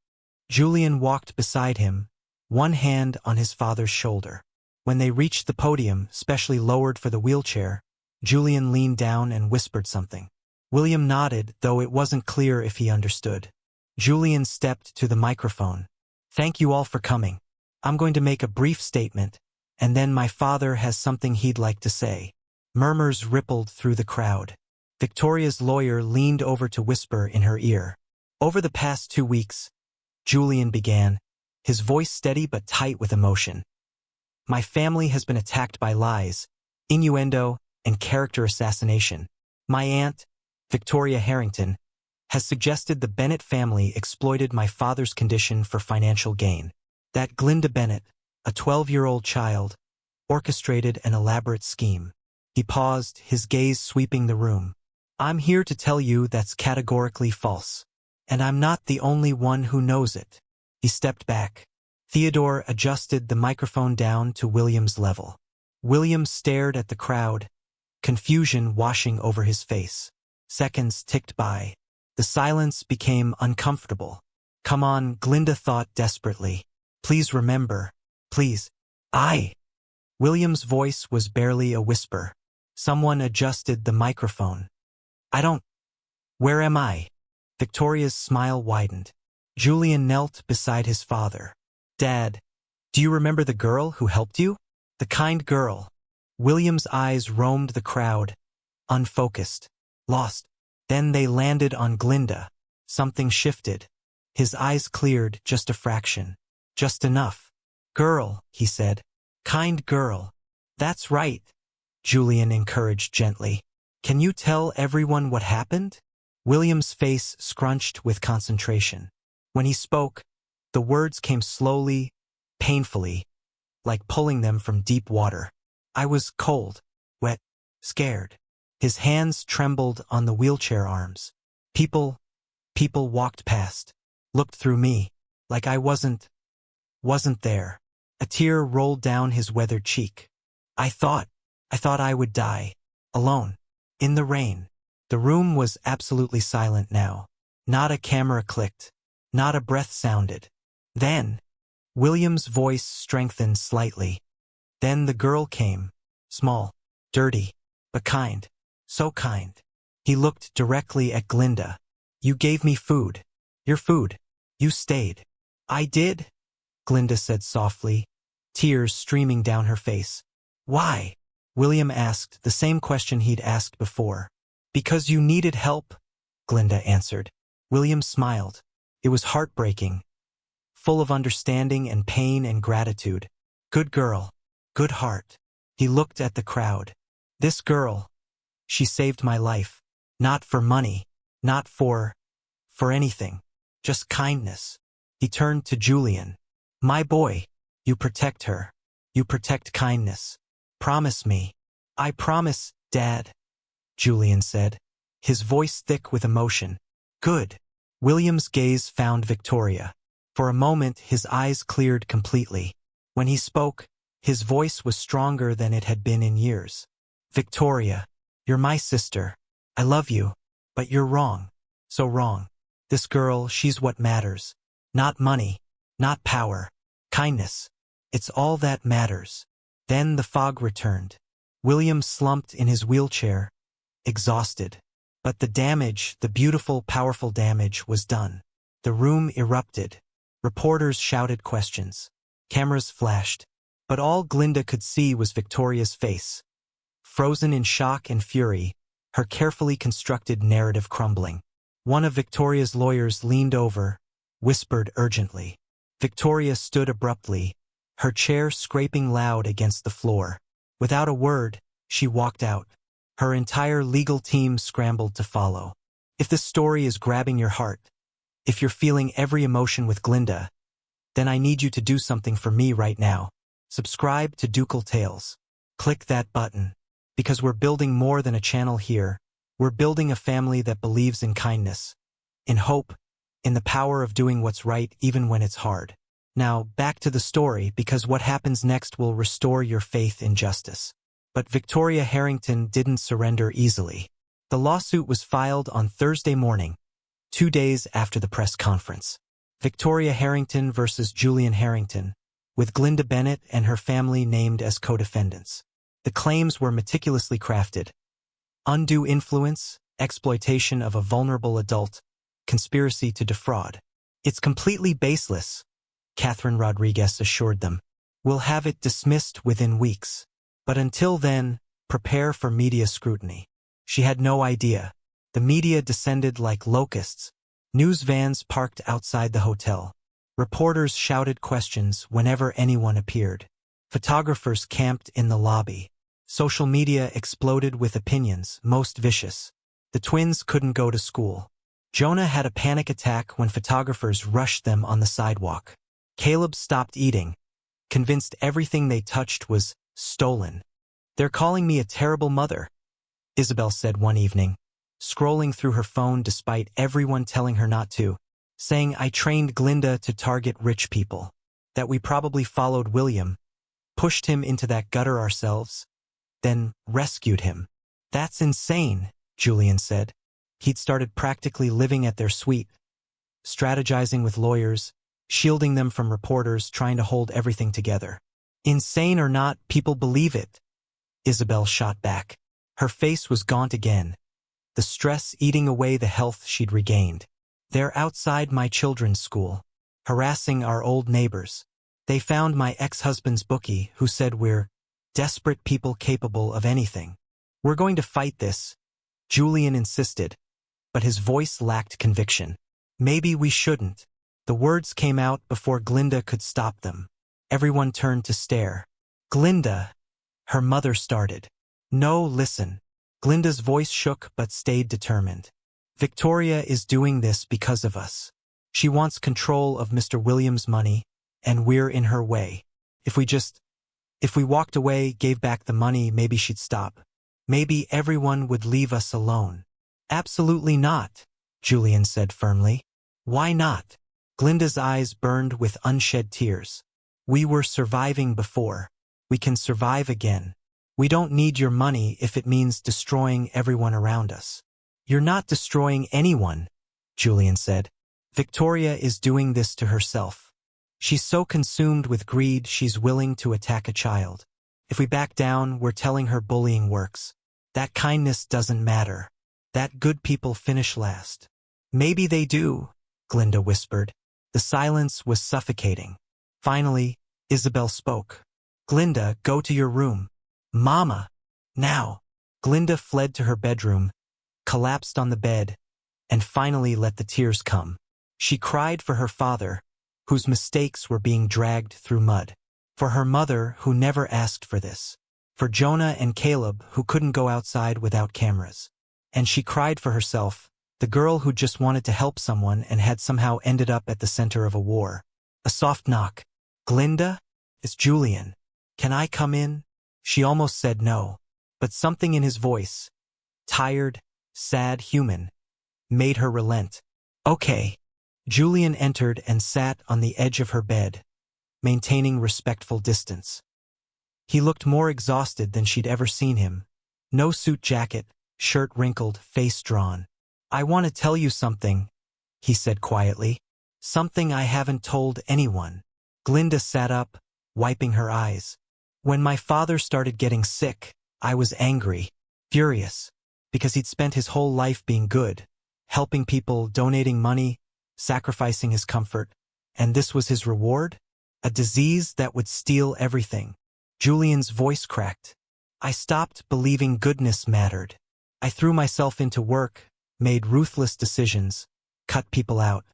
Julian walked beside him, one hand on his father's shoulder. When they reached the podium, specially lowered for the wheelchair, Julian leaned down and whispered something. William nodded, though it wasn't clear if he understood. Julian stepped to the microphone. Thank you all for coming. I'm going to make a brief statement, and then my father has something he'd like to say. Murmurs rippled through the crowd. Victoria's lawyer leaned over to whisper in her ear. Over the past 2 weeks, Julian began, his voice steady but tight with emotion. My family has been attacked by lies, innuendo, and character assassination. My aunt, Victoria Harrington, has suggested the Bennett family exploited my father's condition for financial gain. That Glinda Bennett, a 12-year-old child, orchestrated an elaborate scheme. He paused, his gaze sweeping the room. I'm here to tell you that's categorically false. And I'm not the only one who knows it. He stepped back. Theodore adjusted the microphone down to William's level. William stared at the crowd, confusion washing over his face. Seconds ticked by. The silence became uncomfortable. Come on, Glinda thought desperately. Please remember. Please. William's voice was barely a whisper. Someone adjusted the microphone. Where am I? Victoria's smile widened. Julian knelt beside his father. Dad, do you remember the girl who helped you? The kind girl. William's eyes roamed the crowd, unfocused, lost. Then they landed on Glinda. Something shifted. His eyes cleared just a fraction. Just enough. Girl, he said. Kind girl. That's right. Julian encouraged gently. Can you tell everyone what happened? William's face scrunched with concentration. When he spoke, the words came slowly, painfully, like pulling them from deep water. I was cold, wet, scared. His hands trembled on the wheelchair arms. People walked past, looked through me, like I wasn't there. A tear rolled down his weathered cheek. I thought I would die, alone, in the rain. The room was absolutely silent now. Not a camera clicked. Not a breath sounded. Then, William's voice strengthened slightly. Then the girl came. Small, dirty, but kind. So kind. He looked directly at Glinda. You gave me food. Your food. You stayed. I did? Glinda said softly, tears streaming down her face. Why? William asked the same question he'd asked before. Because you needed help, Glinda answered. William smiled. It was heartbreaking, full of understanding and pain and gratitude. Good girl, good heart. He looked at the crowd. This girl, she saved my life. Not for money, not for anything, just kindness. He turned to Julian. My boy, you protect her. You protect kindness. Promise me. I promise, Dad, Julian said, his voice thick with emotion. Good. William's gaze found Victoria. For a moment, his eyes cleared completely. When he spoke, his voice was stronger than it had been in years. Victoria, you're my sister. I love you, but you're wrong. So wrong. This girl, she's what matters. Not money, not power, kindness. It's all that matters. Then the fog returned. William slumped in his wheelchair, exhausted. But the damage, the beautiful, powerful damage, was done. The room erupted. Reporters shouted questions. Cameras flashed. But all Glinda could see was Victoria's face. Frozen in shock and fury, her carefully constructed narrative crumbling. One of Victoria's lawyers leaned over, whispered urgently. Victoria stood abruptly, her chair scraping loud against the floor. Without a word, she walked out. Her entire legal team scrambled to follow. If this story is grabbing your heart, if you're feeling every emotion with Glinda, then I need you to do something for me right now. Subscribe to Ducal Tales. Click that button. Because we're building more than a channel here. We're building a family that believes in kindness, in hope, in the power of doing what's right even when it's hard. Now, back to the story, because what happens next will restore your faith in justice. But Victoria Harrington didn't surrender easily. The lawsuit was filed on Thursday morning, 2 days after the press conference. Victoria Harrington versus Julian Harrington, with Glinda Bennett and her family named as co-defendants. The claims were meticulously crafted. Undue influence, exploitation of a vulnerable adult, conspiracy to defraud. It's completely baseless, Catherine Rodriguez assured them. We'll have it dismissed within weeks. But until then, prepare for media scrutiny. She had no idea. The media descended like locusts. News vans parked outside the hotel. Reporters shouted questions whenever anyone appeared. Photographers camped in the lobby. Social media exploded with opinions, most vicious. The twins couldn't go to school. Jonah had a panic attack when photographers rushed them on the sidewalk. Caleb stopped eating, convinced everything they touched was stolen. They're calling me a terrible mother, Isabel said one evening, scrolling through her phone despite everyone telling her not to, saying I trained Glinda to target rich people, that we probably followed William, pushed him into that gutter ourselves, then rescued him. That's insane, Julian said. He'd started practically living at their suite, strategizing with lawyers, shielding them from reporters, trying to hold everything together. Insane or not, people believe it, Isabel shot back. Her face was gaunt again, the stress eating away the health she'd regained. They're outside my children's school, harassing our old neighbors. They found my ex-husband's bookie, who said we're desperate people capable of anything. We're going to fight this, Julian insisted, but his voice lacked conviction. Maybe we shouldn't. The words came out before Glinda could stop them. Everyone turned to stare. Glinda, her mother started. No, listen. Glinda's voice shook but stayed determined. Victoria is doing this because of us. She wants control of Mr. Williams' money, and we're in her way. If we walked away, gave back the money, maybe she'd stop. Maybe everyone would leave us alone. Absolutely not, Julian said firmly. Why not? Glinda's eyes burned with unshed tears. We were surviving before. We can survive again. We don't need your money if it means destroying everyone around us. You're not destroying anyone, Julian said. Victoria is doing this to herself. She's so consumed with greed she's willing to attack a child. If we back down, we're telling her bullying works. That kindness doesn't matter. That good people finish last. Maybe they do, Glinda whispered. The silence was suffocating. Finally, Isabel spoke. Glinda, go to your room. Mama! Now! Glinda fled to her bedroom, collapsed on the bed, and finally let the tears come. She cried for her father, whose mistakes were being dragged through mud. For her mother, who never asked for this. For Jonah and Caleb, who couldn't go outside without cameras. And she cried for herself, the girl who just wanted to help someone and had somehow ended up at the center of a war. A soft knock. Glinda? It's Julian. Can I come in? She almost said no, but something in his voice, tired, sad, human, made her relent. Okay. Julian entered and sat on the edge of her bed, maintaining respectful distance. He looked more exhausted than she'd ever seen him. No suit jacket, shirt wrinkled, face drawn. I want to tell you something, he said quietly. Something I haven't told anyone. Glinda sat up, wiping her eyes. When my father started getting sick, I was angry, furious, because he'd spent his whole life being good, helping people, donating money, sacrificing his comfort. And this was his reward? A disease that would steal everything. Julian's voice cracked. I stopped believing goodness mattered. I threw myself into work, made ruthless decisions, cut people out.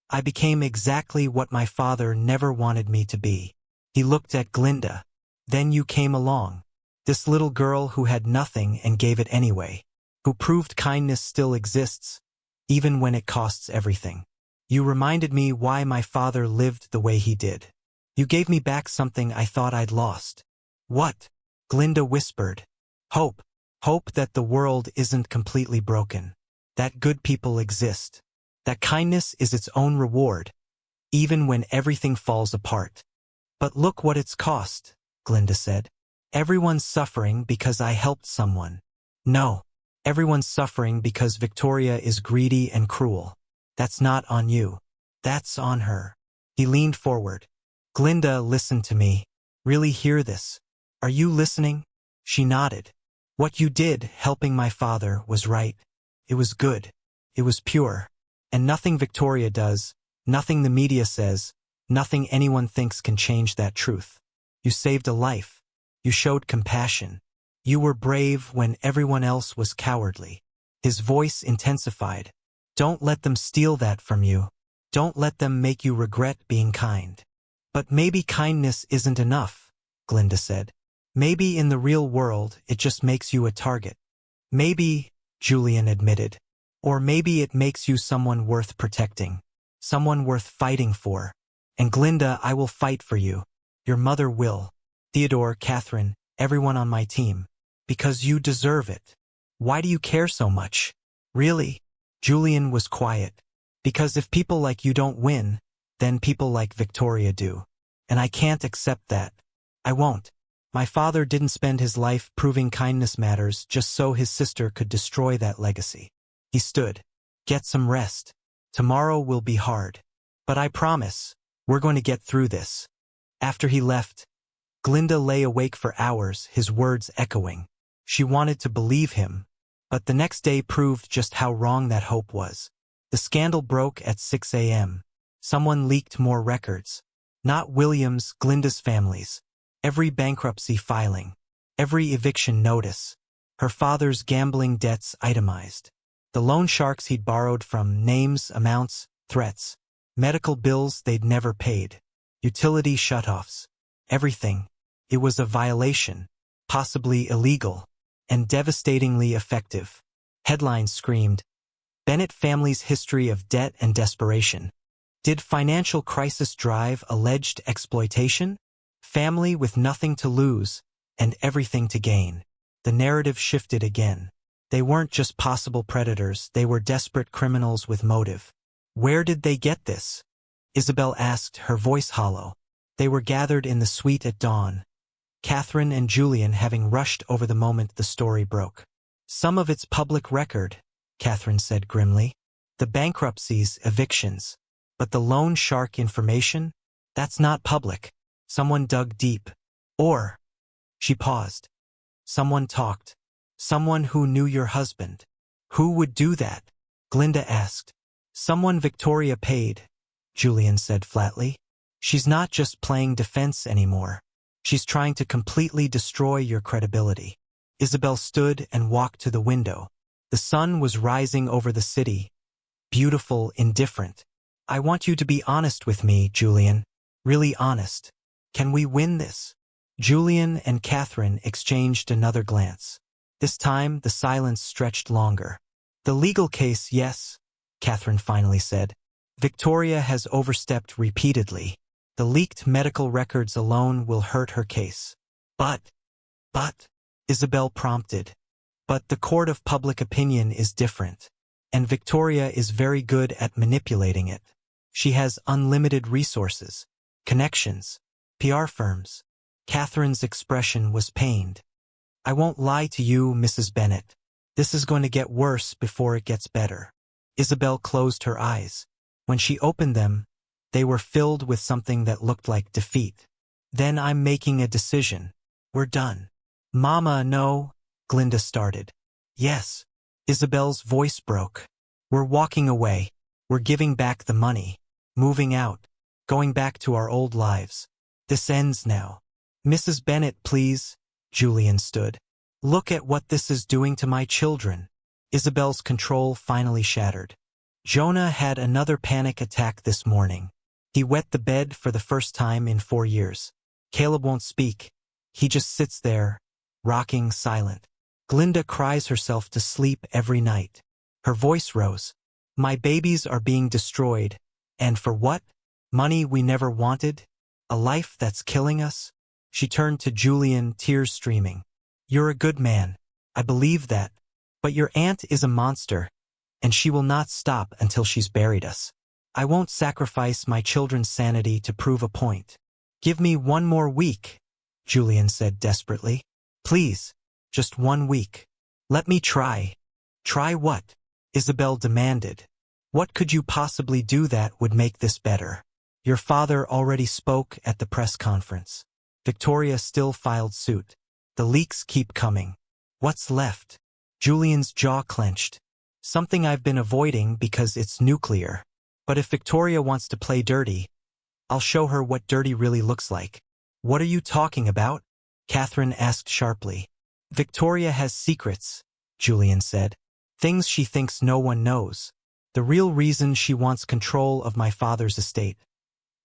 I became exactly what my father never wanted me to be. He looked at Glinda. Then you came along. This little girl who had nothing and gave it anyway. Who proved kindness still exists, even when it costs everything. You reminded me why my father lived the way he did. You gave me back something I thought I'd lost. What? Glinda whispered. Hope. Hope that the world isn't completely broken. That good people exist. That kindness is its own reward, even when everything falls apart. But look what it's cost, Glinda said. Everyone's suffering because I helped someone. No, everyone's suffering because Victoria is greedy and cruel. That's not on you. That's on her. He leaned forward. Glinda, listen to me. Really hear this. Are you listening? She nodded. What you did, helping my father, was right. It was good. It was pure. And nothing Victoria does, Nothing the media says, nothing anyone thinks can change that truth. You saved a life. You showed compassion. You were brave when everyone else was cowardly. His voice intensified. Don't let them steal that from you. Don't let them make you regret being kind. But maybe kindness isn't enough, Glinda said. Maybe in the real world it just makes you a target. Maybe, Julian admitted. Or maybe it makes you someone worth protecting. Someone worth fighting for. And Glinda, I will fight for you. Your mother will. Theodore, Catherine, everyone on my team. Because you deserve it. Why do you care so much? Really? Julian was quiet. Because if people like you don't win, then people like Victoria do. And I can't accept that. I won't. My father didn't spend his life proving kindness matters just so his sister could destroy that legacy. He stood. Get some rest. Tomorrow will be hard. But I promise, we're going to get through this. After he left, Glinda lay awake for hours, his words echoing. She wanted to believe him, but the next day proved just how wrong that hope was. The scandal broke at 6 a.m. Someone leaked more records. Not William's, Glinda's family's. Every bankruptcy filing. Every eviction notice. Her father's gambling debts itemized. The loan sharks he'd borrowed from, names, amounts, threats. Medical bills they'd never paid. Utility shutoffs. Everything. It was a violation. Possibly illegal. And devastatingly effective. Headlines screamed, Bennett family's history of debt and desperation. Did financial crisis drive alleged exploitation? Family with nothing to lose and everything to gain. The narrative shifted again. They weren't just possible predators, they were desperate criminals with motive. Where did they get this? Isabel asked, her voice hollow. They were gathered in the suite at dawn. Catherine and Julian having rushed over the moment the story broke. Some of it's public record, Catherine said grimly. The bankruptcies, evictions. But the loan shark information? That's not public. Someone dug deep. Or, she paused. Someone talked. Someone who knew your husband. Who would do that? Glinda asked. Someone Victoria paid, Julian said flatly. She's not just playing defense anymore. She's trying to completely destroy your credibility. Isabel stood and walked to the window. The sun was rising over the city. Beautiful, indifferent. I want you to be honest with me, Julian. Really honest. Can we win this? Julian and Catherine exchanged another glance. This time, the silence stretched longer. The legal case, yes, Catherine finally said. Victoria has overstepped repeatedly. The leaked medical records alone will hurt her case. But, Isabel prompted. But the court of public opinion is different. And Victoria is very good at manipulating it. She has unlimited resources, connections, PR firms. Catherine's expression was pained. I won't lie to you, Mrs. Bennett. This is going to get worse before it gets better. Isabel closed her eyes. When she opened them, they were filled with something that looked like defeat. Then I'm making a decision. We're done. Mama, no, Glinda started. Yes. Isabel's voice broke. We're walking away. We're giving back the money. Moving out. Going back to our old lives. This ends now. Mrs. Bennett, please. Julian stood. Look at what this is doing to my children. Isabel's control finally shattered. Jonah had another panic attack this morning. He wet the bed for the first time in 4 years. Caleb won't speak. He just sits there, rocking, silent. Glinda cries herself to sleep every night. Her voice rose. My babies are being destroyed. And for what? Money we never wanted? A life that's killing us? She turned to Julian, tears streaming. You're a good man. I believe that. But your aunt is a monster, and she will not stop until she's buried us. I won't sacrifice my children's sanity to prove a point. Give me 1 more week, Julian said desperately. Please, just 1 week. Let me try. Try what? Isabel demanded. What could you possibly do that would make this better? Your father already spoke at the press conference. Victoria still filed suit. The leaks keep coming. What's left? Julian's jaw clenched. Something I've been avoiding because it's nuclear. But if Victoria wants to play dirty, I'll show her what dirty really looks like. What are you talking about? Catherine asked sharply. Victoria has secrets, Julian said. Things she thinks no one knows. The real reason she wants control of my father's estate.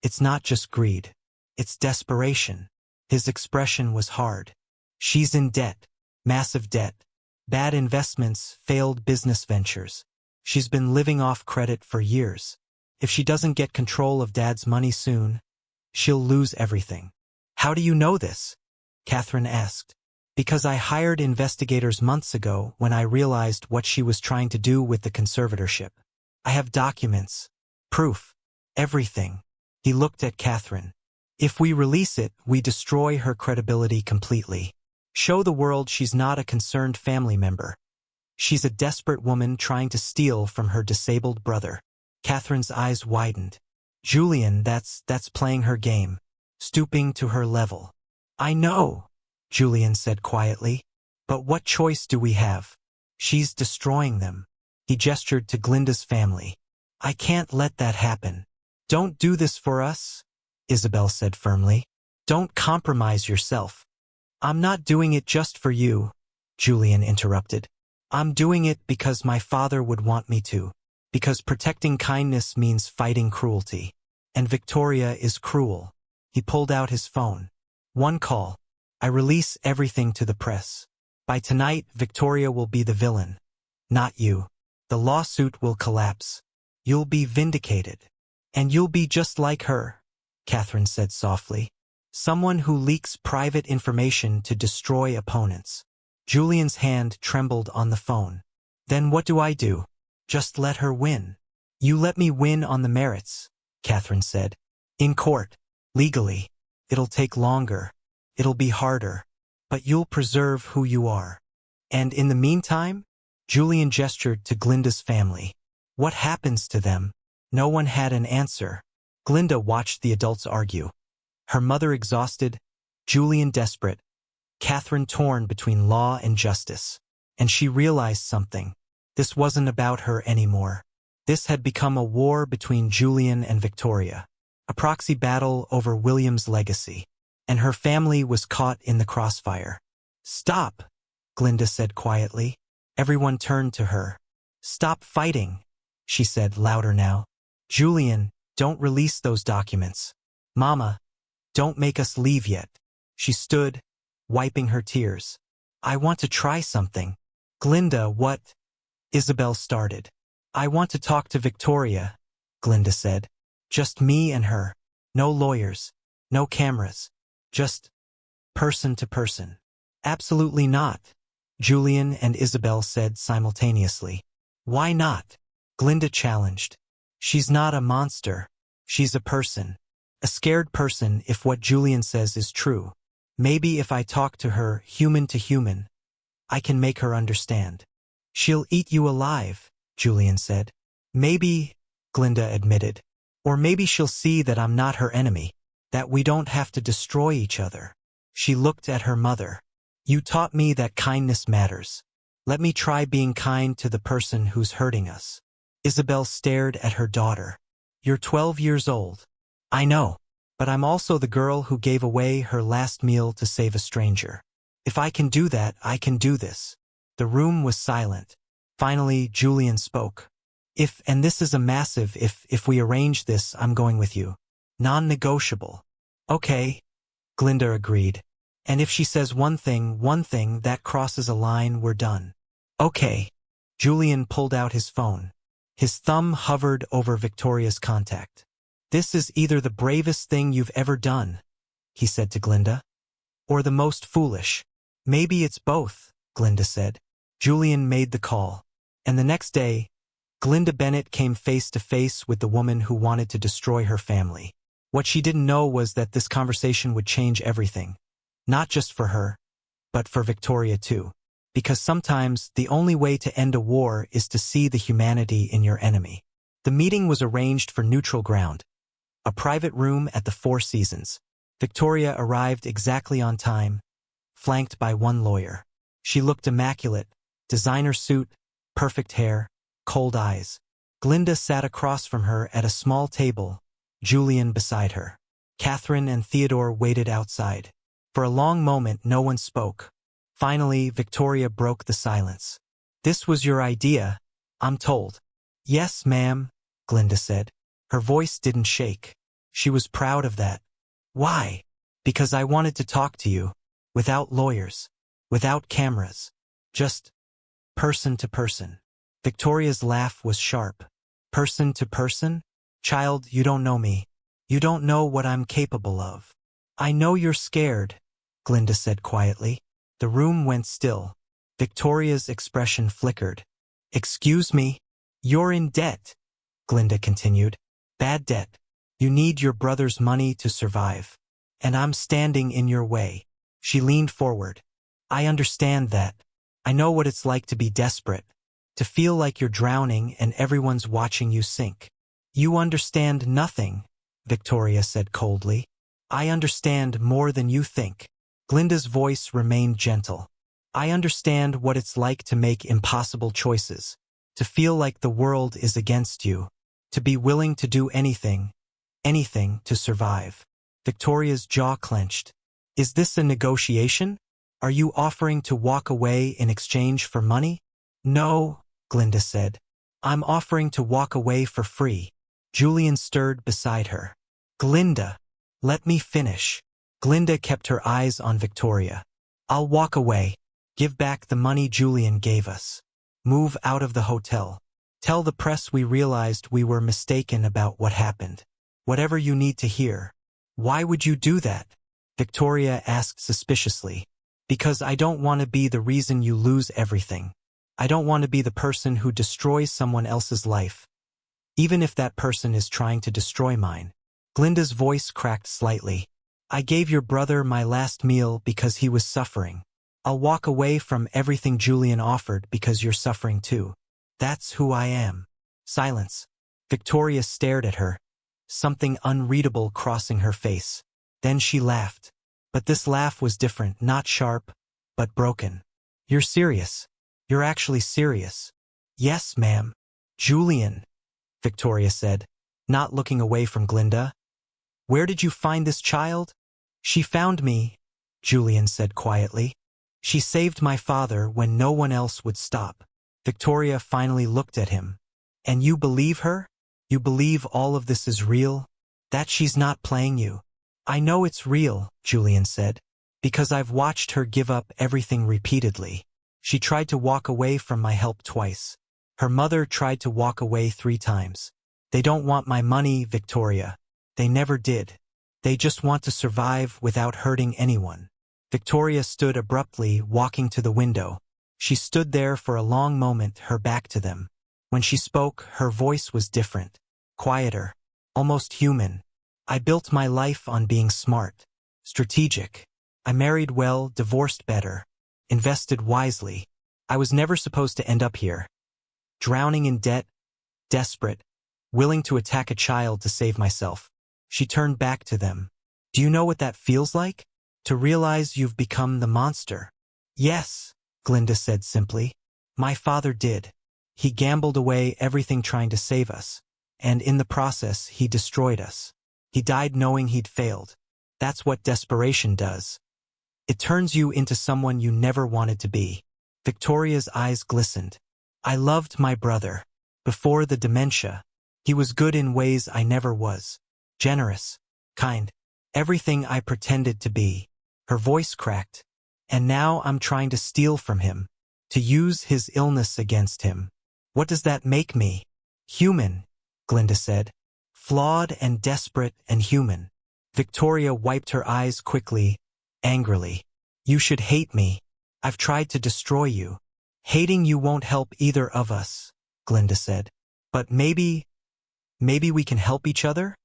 It's not just greed. It's desperation. His expression was hard. She's in debt. Massive debt. Bad investments, failed business ventures. She's been living off credit for years. If she doesn't get control of Dad's money soon, she'll lose everything. How do you know this? Catherine asked. Because I hired investigators months ago when I realized what she was trying to do with the conservatorship. I have documents, proof, everything. He looked at Catherine. If we release it, we destroy her credibility completely. Show the world she's not a concerned family member. She's a desperate woman trying to steal from her disabled brother. Catherine's eyes widened. Julian, that's playing her game, stooping to her level. I know, Julian said quietly. But what choice do we have? She's destroying them. He gestured to Glinda's family. I can't let that happen. Don't do this for us, Isabel said firmly. Don't compromise yourself. I'm not doing it just for you, Julian interrupted. I'm doing it because my father would want me to. Because protecting kindness means fighting cruelty. And Victoria is cruel. He pulled out his phone. One call. I release everything to the press. By tonight, Victoria will be the villain. Not you. The lawsuit will collapse. You'll be vindicated. And you'll be just like her, Catherine said softly. Someone who leaks private information to destroy opponents. Julian's hand trembled on the phone. Then what do I do? Just let her win. You let me win on the merits, Catherine said. In court. Legally. It'll take longer. It'll be harder. But you'll preserve who you are. And in the meantime? Julian gestured to Glinda's family. What happens to them? No one had an answer. Glinda watched the adults argue. Her mother exhausted, Julian desperate, Catherine torn between law and justice. And she realized something. This wasn't about her anymore. This had become a war between Julian and Victoria. A proxy battle over William's legacy. And her family was caught in the crossfire. Stop, Glinda said quietly. Everyone turned to her. Stop fighting, she said louder now. Julian, don't release those documents. Mama, don't make us leave yet. She stood, wiping her tears. I want to try something. Glinda, what? Isabel started. I want to talk to Victoria, Glinda said. Just me and her. No lawyers. No cameras. Just person to person. Absolutely not, Julian and Isabel said simultaneously. Why not? Glinda challenged. She's not a monster. She's a person. A scared person if what Julian says is true. Maybe if I talk to her human to human, I can make her understand. She'll eat you alive, Julian said. Maybe, Glinda admitted. Or maybe she'll see that I'm not her enemy, that we don't have to destroy each other. She looked at her mother. You taught me that kindness matters. Let me try being kind to the person who's hurting us. Isabel stared at her daughter. You're 12 years old. I know, but I'm also the girl who gave away her last meal to save a stranger. If I can do that, I can do this. The room was silent. Finally, Julian spoke. And this is a massive if we arrange this, I'm going with you. Non-negotiable. Okay, Glinda agreed. And if she says one thing that crosses a line, we're done. Okay. Julian pulled out his phone. His thumb hovered over Victoria's contact. This is either the bravest thing you've ever done, he said to Glinda, or the most foolish. Maybe it's both, Glinda said. Julian made the call. And the next day, Glinda Bennett came face to face with the woman who wanted to destroy her family. What she didn't know was that this conversation would change everything. Not just for her, but for Victoria too. Because sometimes the only way to end a war is to see the humanity in your enemy. The meeting was arranged for neutral ground. A private room at the Four Seasons. Victoria arrived exactly on time, flanked by one lawyer. She looked immaculate, designer suit, perfect hair, cold eyes. Glinda sat across from her at a small table, Julian beside her. Catherine and Theodore waited outside. For a long moment no one spoke. Finally, Victoria broke the silence. "This was your idea, I'm told." "Yes, ma'am," Glinda said. Her voice didn't shake. She was proud of that. "Why?" "Because I wanted to talk to you. Without lawyers. Without cameras. Just person to person." Victoria's laugh was sharp. "Person to person? Child, you don't know me. You don't know what I'm capable of." "I know you're scared," Glinda said quietly. The room went still. Victoria's expression flickered. "Excuse me? You're in debt," Glinda continued. "Bad debt. You need your brother's money to survive. And I'm standing in your way." She leaned forward. "I understand that. I know what it's like to be desperate. To feel like you're drowning and everyone's watching you sink." "You understand nothing," Victoria said coldly. "I understand more than you think." Glinda's voice remained gentle. "I understand what it's like to make impossible choices. To feel like the world is against you. To be willing to do anything to survive." Victoria's jaw clenched. "Is this a negotiation? Are you offering to walk away in exchange for money?" "No," Glinda said. "I'm offering to walk away for free." Julian stirred beside her. "Glinda, let me finish." Glinda kept her eyes on Victoria. "I'll walk away. Give back the money Julian gave us. Move out of the hotel. Tell the press we realized we were mistaken about what happened. Whatever you need to hear." "Why would you do that?" Victoria asked suspiciously. "Because I don't want to be the reason you lose everything. I don't want to be the person who destroys someone else's life. Even if that person is trying to destroy mine." Glinda's voice cracked slightly. "I gave your brother my last meal because he was suffering. I'll walk away from everything Julian offered because you're suffering too. That's who I am." Silence. Victoria stared at her, something unreadable crossing her face. Then she laughed. But this laugh was different, not sharp, but broken. "You're serious. You're actually serious." "Yes, ma'am." "Julian," Victoria said, not looking away from Glinda. "Where did you find this child?" "She found me," Julian said quietly. "She saved my father when no one else would stop." Victoria finally looked at him. "And you believe her? You believe all of this is real? That she's not playing you?" "I know it's real," Julian said, "because I've watched her give up everything repeatedly. She tried to walk away from my help twice. Her mother tried to walk away 3 times. They don't want my money, Victoria. They never did. They just want to survive without hurting anyone." Victoria stood abruptly, walking to the window. She stood there for a long moment, her back to them. When she spoke, her voice was different, quieter, almost human. "I built my life on being smart, strategic. I married well, divorced better, invested wisely. I was never supposed to end up here. Drowning in debt, desperate, willing to attack a child to save myself." She turned back to them. "Do you know what that feels like? To realize you've become the monster?" "Yes," Glinda said simply. "My father did. He gambled away everything trying to save us. And in the process, he destroyed us. He died knowing he'd failed. That's what desperation does. It turns you into someone you never wanted to be." Victoria's eyes glistened. "I loved my brother. Before the dementia. He was good in ways I never was. Generous. Kind. Everything I pretended to be." Her voice cracked. "And now I'm trying to steal from him. To use his illness against him. What does that make me?" "Human," Glinda said. "Flawed and desperate and human." Victoria wiped her eyes quickly, angrily. "You should hate me. I've tried to destroy you." "Hating you won't help either of us," Glinda said. "But maybe we can help each other?"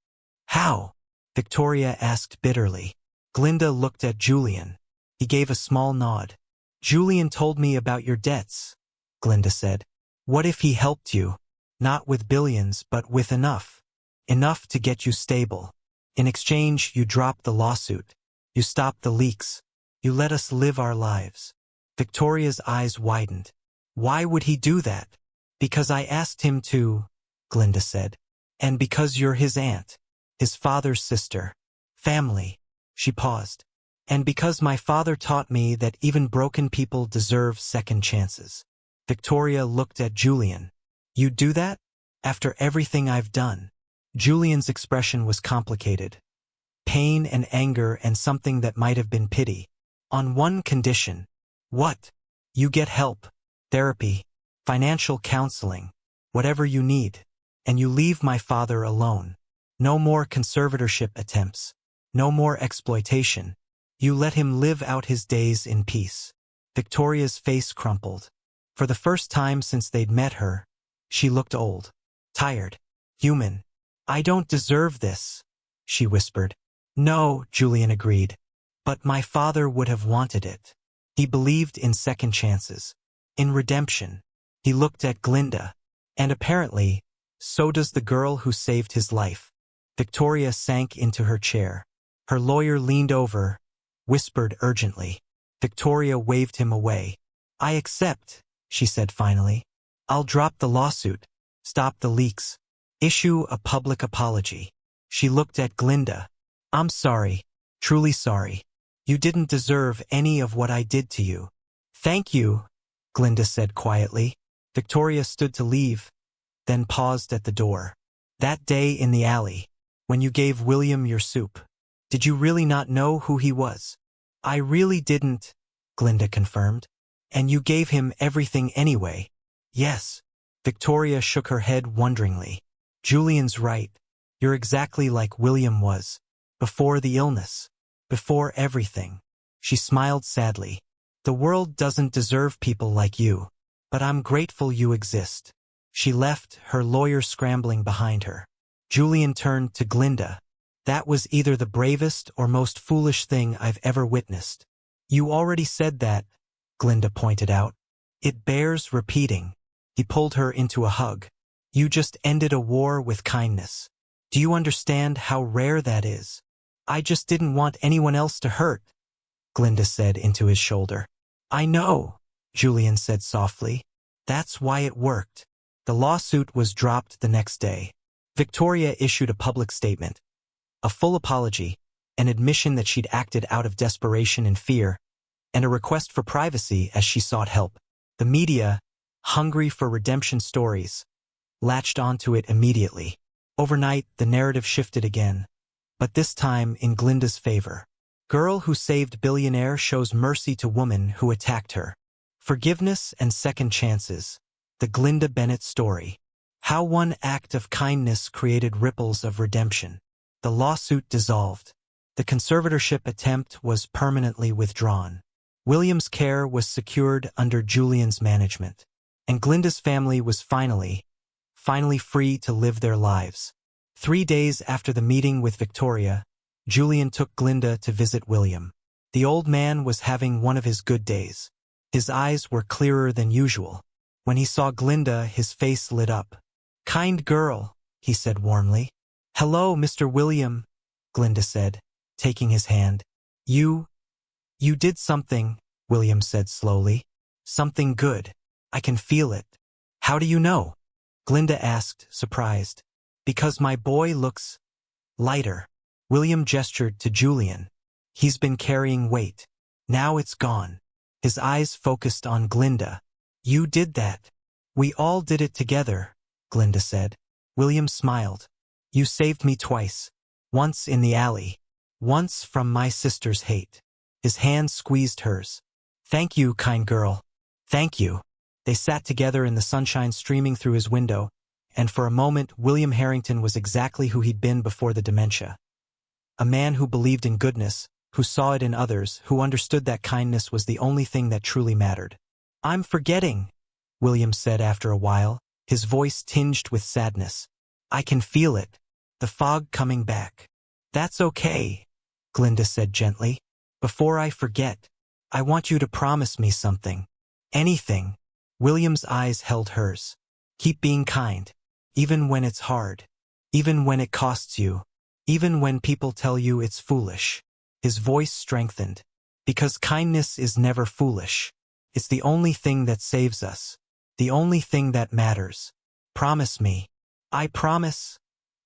"How?" Victoria asked bitterly. Glinda looked at Julian. He gave a small nod. "Julian told me about your debts," Glinda said. "What if he helped you? Not with billions, but with enough. Enough to get you stable. In exchange, you dropped the lawsuit. You stopped the leaks. You let us live our lives." Victoria's eyes widened. "Why would he do that?" "Because I asked him to," Glinda said. And because you're his aunt, his father's sister, family. She paused. And because my father taught me that even broken people deserve second chances. Victoria looked at Julian. You'd do that? After everything I've done? Julian's expression was complicated. Pain and anger and something that might have been pity. On one condition. What? You get help, therapy, financial counseling, whatever you need. And you leave my father alone. No more conservatorship attempts. No more exploitation. You let him live out his days in peace. Victoria's face crumpled. For the first time since they'd met her, she looked old, tired, human. I don't deserve this, she whispered. No, Julian agreed. But my father would have wanted it. He believed in second chances, in redemption. He looked at Glinda. And apparently, so does the girl who saved his life. Victoria sank into her chair. Her lawyer leaned over, whispered urgently. Victoria waved him away. I accept, she said finally. I'll drop the lawsuit, stop the leaks, issue a public apology. She looked at Glinda. I'm sorry, truly sorry. You didn't deserve any of what I did to you. Thank you, Glinda said quietly. Victoria stood to leave, then paused at the door. That day in the alley, when you gave William your soup, did you really not know who he was? I really didn't, Glinda confirmed. And you gave him everything anyway. Yes. Victoria shook her head wonderingly. Julian's right. You're exactly like William was. Before the illness. Before everything. She smiled sadly. The world doesn't deserve people like you. But I'm grateful you exist. She left, her lawyer scrambling behind her. Julian turned to Glinda. That was either the bravest or most foolish thing I've ever witnessed. You already said that, Glinda pointed out. It bears repeating. He pulled her into a hug. You just ended a war with kindness. Do you understand how rare that is? I just didn't want anyone else to hurt, Glinda said into his shoulder. I know, Julian said softly. That's why it worked. The lawsuit was dropped the next day. Victoria issued a public statement. A full apology, an admission that she'd acted out of desperation and fear, and a request for privacy as she sought help. The media, hungry for redemption stories, latched onto it immediately. Overnight, the narrative shifted again, but this time in Glinda's favor. Girl who saved billionaire shows mercy to woman who attacked her. Forgiveness and second chances. The Glinda Bennett story. How one act of kindness created ripples of redemption. The lawsuit dissolved. The conservatorship attempt was permanently withdrawn. William's care was secured under Julian's management. And Glinda's family was finally free to live their lives. 3 days after the meeting with Victoria, Julian took Glinda to visit William. The old man was having one of his good days. His eyes were clearer than usual. When he saw Glinda, his face lit up. Kind girl, he said warmly. Hello, Mr. William, Glinda said, taking his hand. You did something, William said slowly. Something good. I can feel it. How do you know? Glinda asked, surprised. Because my boy looks lighter. William gestured to Julian. He's been carrying weight. Now it's gone. His eyes focused on Glinda. You did that. We all did it together, Glinda said. William smiled. You saved me twice. Once in the alley. Once from my sister's hate. His hand squeezed hers. Thank you, kind girl. Thank you. They sat together in the sunshine streaming through his window, and for a moment William Harrington was exactly who he'd been before the dementia. A man who believed in goodness, who saw it in others, who understood that kindness was the only thing that truly mattered. I'm forgetting, William said after a while, his voice tinged with sadness. I can feel it. The fog coming back. That's okay, Glinda said gently. Before I forget, I want you to promise me something. Anything. William's eyes held hers. Keep being kind. Even when it's hard. Even when it costs you. Even when people tell you it's foolish. His voice strengthened. Because kindness is never foolish. It's the only thing that saves us. The only thing that matters. Promise me. I promise,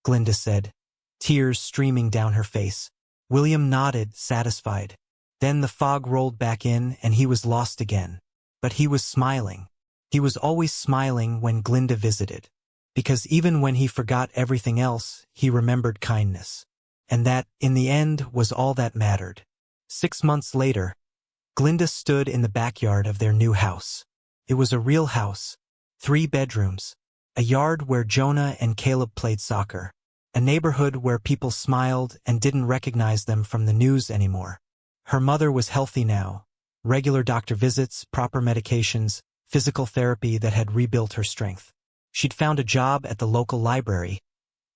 Glinda said, tears streaming down her face. William nodded, satisfied. Then the fog rolled back in and he was lost again. But he was smiling. He was always smiling when Glinda visited. Because even when he forgot everything else, he remembered kindness. And that, in the end, was all that mattered. 6 months later, Glinda stood in the backyard of their new house. It was a real house. 3 bedrooms. A yard where Jonah and Caleb played soccer. A neighborhood where people smiled and didn't recognize them from the news anymore. Her mother was healthy now. Regular doctor visits, proper medications, physical therapy that had rebuilt her strength. She'd found a job at the local library.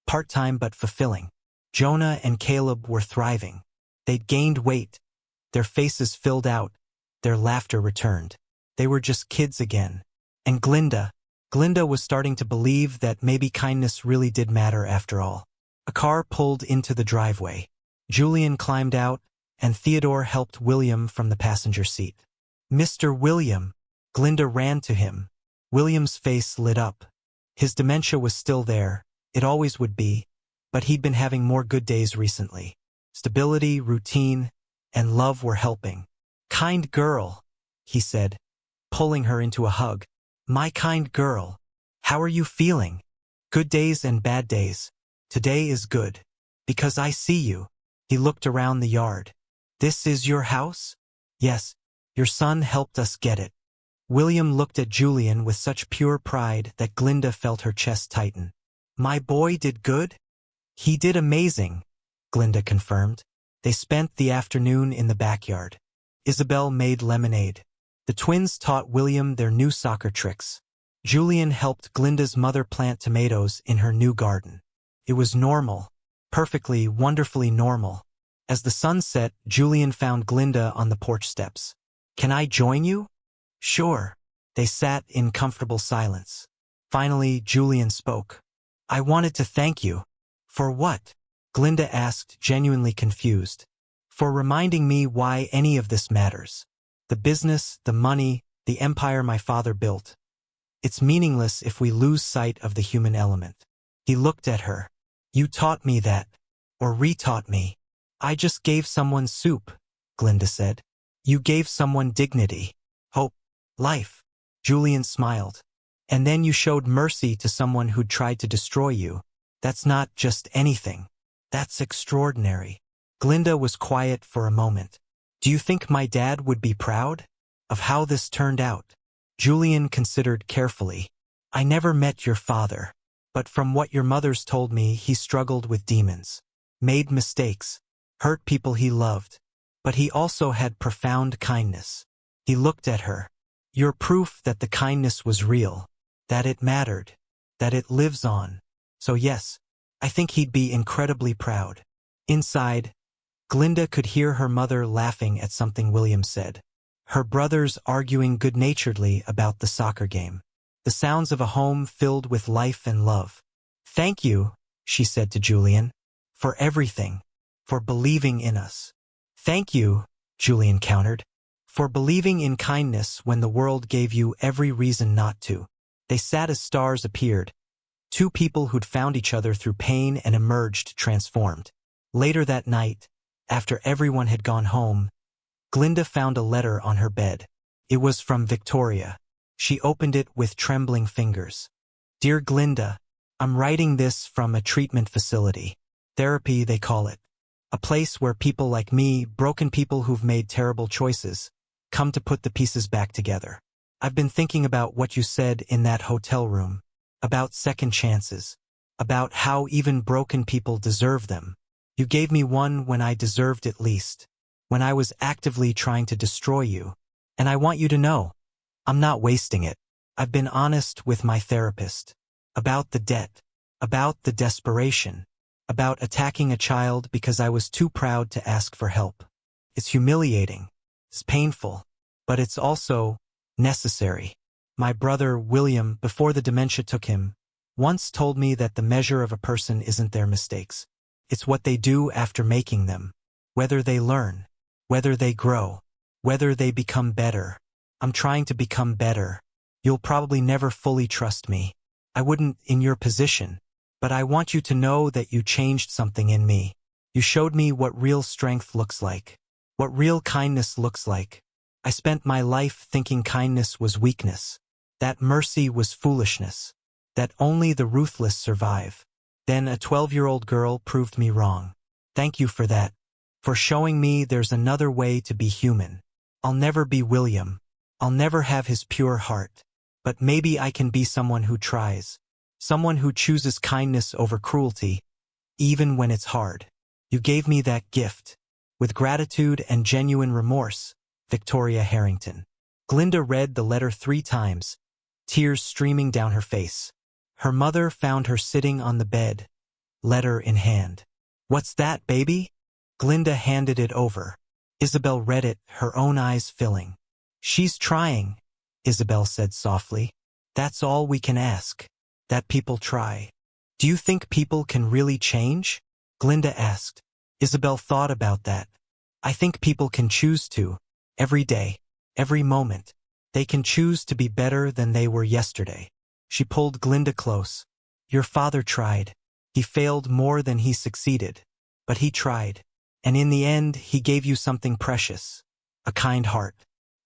Part-time but fulfilling. Jonah and Caleb were thriving. They'd gained weight. Their faces filled out. Their laughter returned. They were just kids again. And Glinda was starting to believe that maybe kindness really did matter after all. A car pulled into the driveway. Julian climbed out, and Theodore helped William from the passenger seat. "Mr. William!" Glinda ran to him. William's face lit up. His dementia was still there. It always would be. But he'd been having more good days recently. Stability, routine, and love were helping. "Kind girl," he said, pulling her into a hug. "My kind girl. How are you feeling?" "Good days and bad days. Today is good. Because I see you." He looked around the yard. "This is your house?" "Yes. Your son helped us get it." William looked at Julian with such pure pride that Glinda felt her chest tighten. "My boy did good?" "He did amazing," Glinda confirmed. They spent the afternoon in the backyard. Isabel made lemonade. The twins taught William their new soccer tricks. Julian helped Glinda's mother plant tomatoes in her new garden. It was normal. Perfectly, wonderfully normal. As the sun set, Julian found Glinda on the porch steps. "Can I join you?" "Sure." They sat in comfortable silence. Finally, Julian spoke. "I wanted to thank you." "For what?" Glinda asked, genuinely confused. "For reminding me why any of this matters. The business, the money, the empire my father built. It's meaningless if we lose sight of the human element." He looked at her. "You taught me that. Or re-taught me." "I just gave someone soup," Glinda said. "You gave someone dignity, hope, life." Julian smiled. "And then you showed mercy to someone who'd tried to destroy you. That's not just anything. That's extraordinary." Glinda was quiet for a moment. "Do you think my dad would be proud of how this turned out?" Julian considered carefully. "I never met your father. But from what your mother's told me, he struggled with demons. Made mistakes. Hurt people he loved. But he also had profound kindness." He looked at her. "You're proof that the kindness was real. That it mattered. That it lives on. So yes, I think he'd be incredibly proud." Inside, Glinda could hear her mother laughing at something William said. Her brothers arguing good-naturedly about the soccer game. The sounds of a home filled with life and love. "Thank you," she said to Julian, "for everything. For believing in us." "Thank you," Julian countered, "for believing in kindness when the world gave you every reason not to." They sat as stars appeared. 2 people who'd found each other through pain and emerged transformed. Later that night, after everyone had gone home, Glinda found a letter on her bed. It was from Victoria. She opened it with trembling fingers. "Dear Glinda, I'm writing this from a treatment facility. Therapy, they call it. A place where people like me, broken people who've made terrible choices, come to put the pieces back together. I've been thinking about what you said in that hotel room. About second chances. About how even broken people deserve them. You gave me one when I deserved it least. When I was actively trying to destroy you. And I want you to know, I'm not wasting it. I've been honest with my therapist. About the debt. About the desperation. About attacking a child because I was too proud to ask for help. It's humiliating. It's painful. But it's also necessary. My brother, William, before the dementia took him, once told me that the measure of a person isn't their mistakes. It's what they do after making them. Whether they learn. Whether they grow. Whether they become better. I'm trying to become better. You'll probably never fully trust me. I wouldn't in your position. But I want you to know that you changed something in me. You showed me what real strength looks like. What real kindness looks like. I spent my life thinking kindness was weakness. That mercy was foolishness. That only the ruthless survive. Then a 12-year-old girl proved me wrong. Thank you for that. For showing me there's another way to be human. I'll never be William. I'll never have his pure heart. But maybe I can be someone who tries. Someone who chooses kindness over cruelty, even when it's hard. You gave me that gift. With gratitude and genuine remorse, Victoria Harrington. Glinda read the letter 3 times, tears streaming down her face. Her mother found her sitting on the bed, letter in hand. What's that, baby? Glinda handed it over. Isabel read it, her own eyes filling. She's trying, Isabel said softly. That's all we can ask. That people try. Do you think people can really change? Glinda asked. Isabel thought about that. I think people can choose to. Every day. Every moment. They can choose to be better than they were yesterday. She pulled Glinda close. Your father tried. He failed more than he succeeded. But he tried. And in the end, he gave you something precious. A kind heart.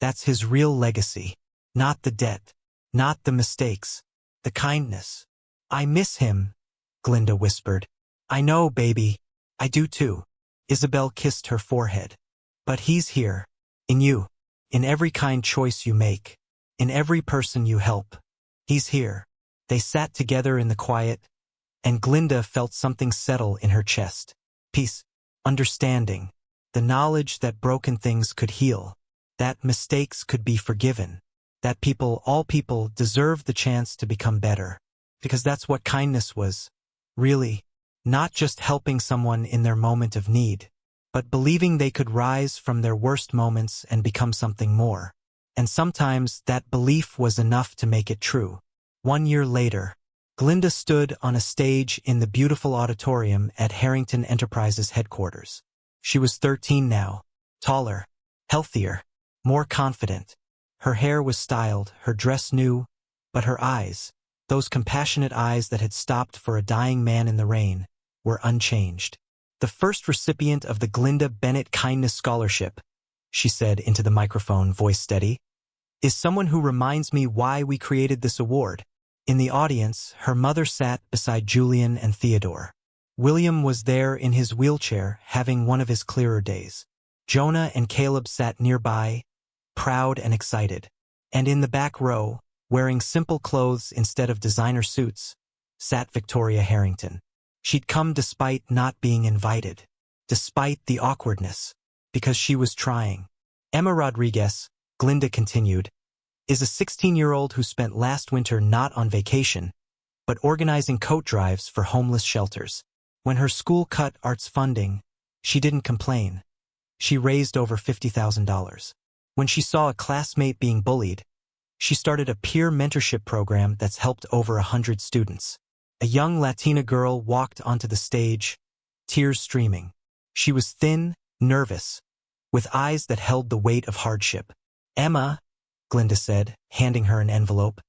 That's his real legacy. Not the debt. Not the mistakes. The kindness. I miss him, Glinda whispered. I know, baby. I do too. Isabel kissed her forehead. But he's here. In you. In every kind choice you make. In every person you help. He's here. They sat together in the quiet, and Glinda felt something settle in her chest. Peace. Understanding. The knowledge that broken things could heal. That mistakes could be forgiven. That all people deserve the chance to become better. Because that's what kindness was. Really. Not just helping someone in their moment of need, but believing they could rise from their worst moments and become something more. And sometimes that belief was enough to make it true. 1 year later, Glinda stood on a stage in the beautiful auditorium at Harrington Enterprises headquarters. She was 13 now, taller, healthier, more confident. Her hair was styled, her dress new, but her eyes, those compassionate eyes that had stopped for a dying man in the rain, were unchanged. The first recipient of the Glinda Bennett Kindness Scholarship, she said into the microphone, voice steady, is someone who reminds me why we created this award. In the audience, her mother sat beside Julian and Theodore. William was there in his wheelchair, having one of his clearer days. Jonah and Caleb sat nearby, proud and excited. And in the back row, wearing simple clothes instead of designer suits, sat Victoria Harrington. She'd come despite not being invited, despite the awkwardness, because she was trying. Emma Rodriguez, Glinda continued, is a 16-year-old who spent last winter not on vacation, but organizing coat drives for homeless shelters. When her school cut arts funding, she didn't complain. She raised over $50,000. When she saw a classmate being bullied, she started a peer mentorship program that's helped over 100 students. A young Latina girl walked onto the stage, tears streaming. She was thin, nervous, with eyes that held the weight of hardship. Emma, Glinda said, handing her an envelope,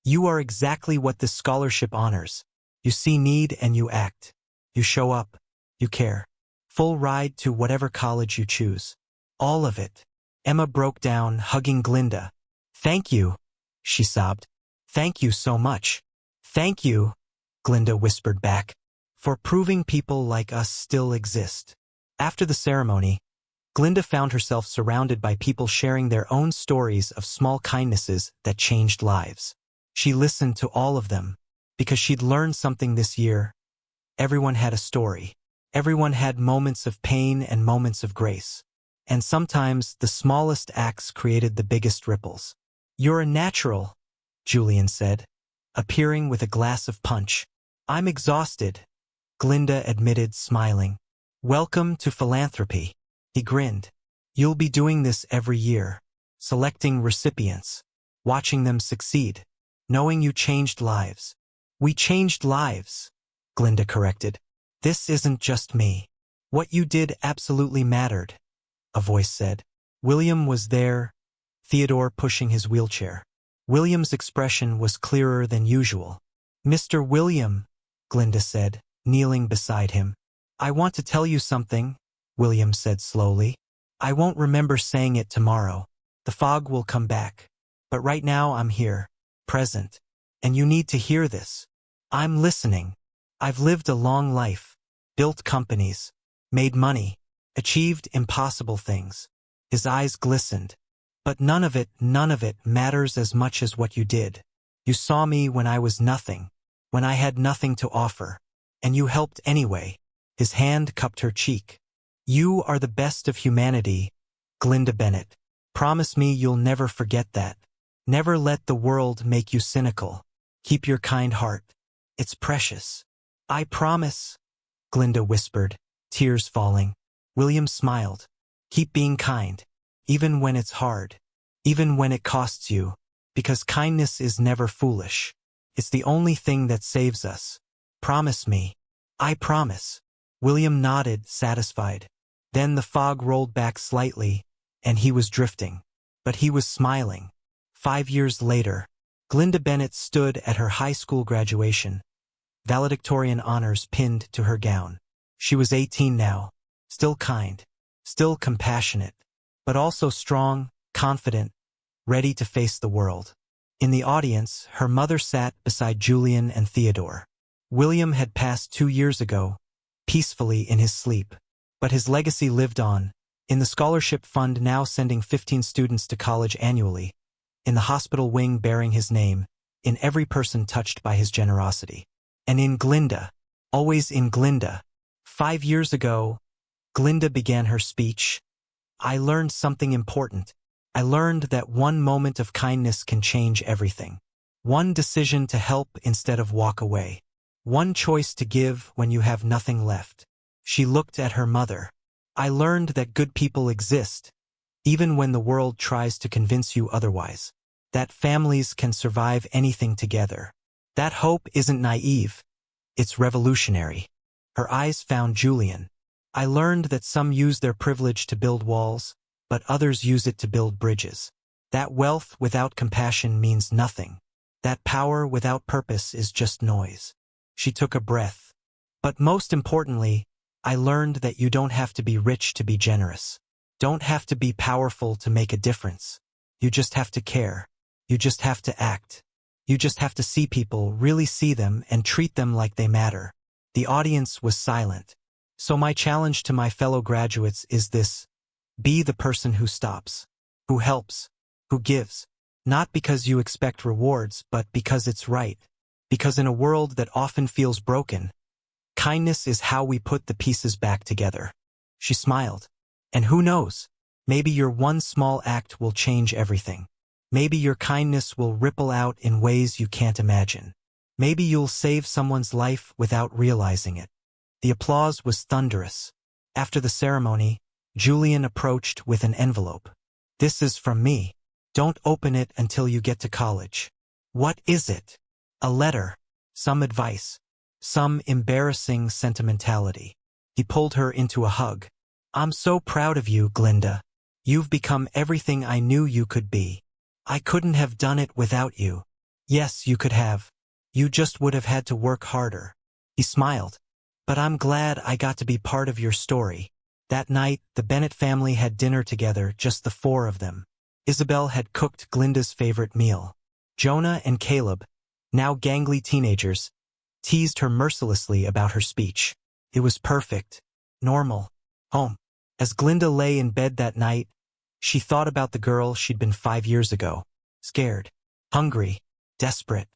you are exactly what this scholarship honors. You see need and you act. You show up. You care. Full ride to whatever college you choose. All of it. Emma broke down, hugging Glinda. Thank you, she sobbed. Thank you so much. Thank you, Glinda whispered back, for proving people like us still exist. After the ceremony, Glinda found herself surrounded by people sharing their own stories of small kindnesses that changed lives. She listened to all of them, because she'd learned something this year. Everyone had a story. Everyone had moments of pain and moments of grace. And sometimes the smallest acts created the biggest ripples. You're a natural, Julian said, appearing with a glass of punch. I'm exhausted, Glinda admitted, smiling. Welcome to philanthropy. He grinned. You'll be doing this every year, selecting recipients, watching them succeed, knowing you changed lives. We changed lives, Glinda corrected. This isn't just me. What you did absolutely mattered, a voice said. William was there, Theodore pushing his wheelchair. William's expression was clearer than usual. Mr. William, Glinda said, kneeling beside him. I want to tell you something, William said slowly. I won't remember saying it tomorrow. The fog will come back. But right now I'm here, present. And you need to hear this. I'm listening. I've lived a long life, built companies, made money, achieved impossible things. His eyes glistened. But none of it matters as much as what you did. You saw me when I was nothing, when I had nothing to offer. And you helped anyway. His hand cupped her cheek. You are the best of humanity, Glinda Bennett. Promise me you'll never forget that. Never let the world make you cynical. Keep your kind heart. It's precious. I promise, Glinda whispered, tears falling. William smiled. Keep being kind, even when it's hard, even when it costs you, because kindness is never foolish. It's the only thing that saves us. Promise me. I promise. William nodded, satisfied. Then the fog rolled back slightly, and he was drifting. But he was smiling. 5 years later, Glinda Bennett stood at her high school graduation, valedictorian honors pinned to her gown. She was 18 now, still kind, still compassionate, but also strong, confident, ready to face the world. In the audience, her mother sat beside Julian and Theodore. William had passed 2 years ago, peacefully in his sleep. But his legacy lived on, in the scholarship fund now sending 15 students to college annually, in the hospital wing bearing his name, in every person touched by his generosity. And in Glinda, always in Glinda. 5 years ago, Glinda began her speech. I learned something important. I learned that one moment of kindness can change everything. One decision to help instead of walk away. One choice to give when you have nothing left. She looked at her mother. I learned that good people exist, even when the world tries to convince you otherwise. That families can survive anything together. That hope isn't naive. It's revolutionary. Her eyes found Julian. I learned that some use their privilege to build walls, but others use it to build bridges. That wealth without compassion means nothing. That power without purpose is just noise. She took a breath. But most importantly, I learned that you don't have to be rich to be generous. Don't have to be powerful to make a difference. You just have to care. You just have to act. You just have to see people, really see them, and treat them like they matter. The audience was silent. So my challenge to my fellow graduates is this: be the person who stops, who helps, who gives. Not because you expect rewards, but because it's right. Because in a world that often feels broken, kindness is how we put the pieces back together. She smiled. And who knows? Maybe your one small act will change everything. Maybe your kindness will ripple out in ways you can't imagine. Maybe you'll save someone's life without realizing it. The applause was thunderous. After the ceremony, Julian approached with an envelope. This is from me. Don't open it until you get to college. What is it? A letter. Some advice. Some embarrassing sentimentality. He pulled her into a hug. I'm so proud of you, Glinda. You've become everything I knew you could be. I couldn't have done it without you. Yes, you could have. You just would have had to work harder. He smiled. But I'm glad I got to be part of your story. That night, the Bennett family had dinner together, just the 4 of them. Isabel had cooked Glinda's favorite meal. Jonah and Caleb, now gangly teenagers, teased her mercilessly about her speech. It was perfect, normal, home. As Glinda lay in bed that night, she thought about the girl she'd been 5 years ago. Scared, hungry, desperate.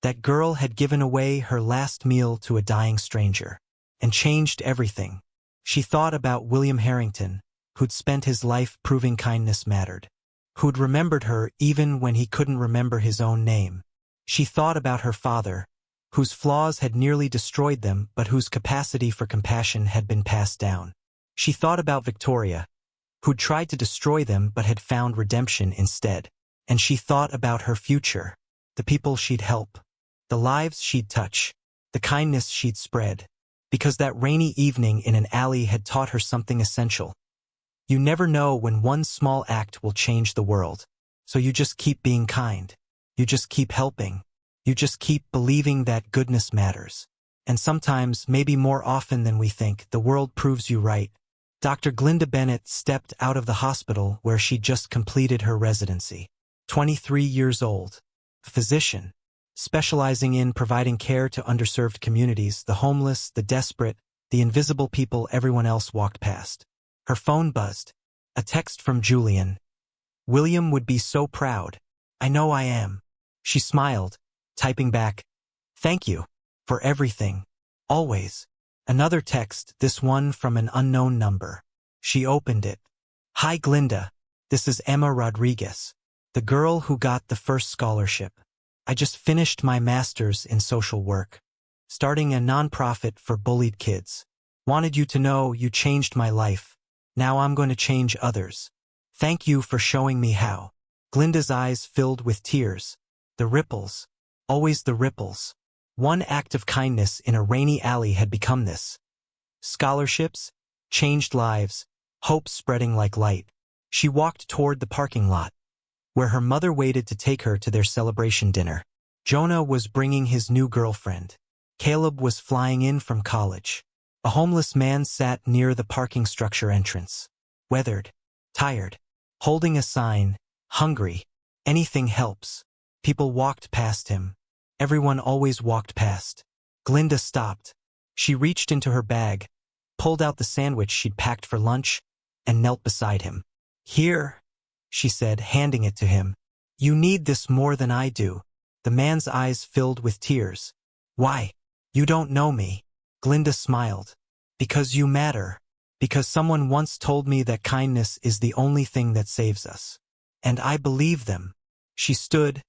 That girl had given away her last meal to a dying stranger and changed everything. She thought about William Harrington, who'd spent his life proving kindness mattered, who'd remembered her even when he couldn't remember his own name. She thought about her father, whose flaws had nearly destroyed them but whose capacity for compassion had been passed down. She thought about Victoria, who'd tried to destroy them but had found redemption instead. And she thought about her future, the people she'd help, the lives she'd touch, the kindness she'd spread. Because that rainy evening in an alley had taught her something essential. You never know when one small act will change the world. So you just keep being kind. You just keep helping. You just keep believing that goodness matters. And sometimes, maybe more often than we think, the world proves you right. Dr. Glinda Bennett stepped out of the hospital where she'd just completed her residency. 23 years old. A physician, specializing in providing care to underserved communities, the homeless, the desperate, the invisible people everyone else walked past. Her phone buzzed. A text from Julian. "William would be so proud. I know I am." She smiled, typing back, "Thank you. For everything. Always." Another text, this one from an unknown number. She opened it. "Hi Glinda. This is Emma Rodriguez, the girl who got the first scholarship. I just finished my master's in social work, starting a nonprofit for bullied kids. Wanted you to know you changed my life. Now I'm going to change others. Thank you for showing me how." Glinda's eyes filled with tears. The ripples. Always the ripples. One act of kindness in a rainy alley had become this. Scholarships, changed lives, hope spreading like light. She walked toward the parking lot, where her mother waited to take her to their celebration dinner. Jonah was bringing his new girlfriend. Caleb was flying in from college. A homeless man sat near the parking structure entrance. Weathered, tired, holding a sign, hungry, anything helps. People walked past him. Everyone always walked past. Glinda stopped. She reached into her bag, pulled out the sandwich she'd packed for lunch, and knelt beside him. "Here," she said, handing it to him. "You need this more than I do." The man's eyes filled with tears. "Why? You don't know me." Glinda smiled. "Because you matter. Because someone once told me that kindness is the only thing that saves us. And I believe them." She stood,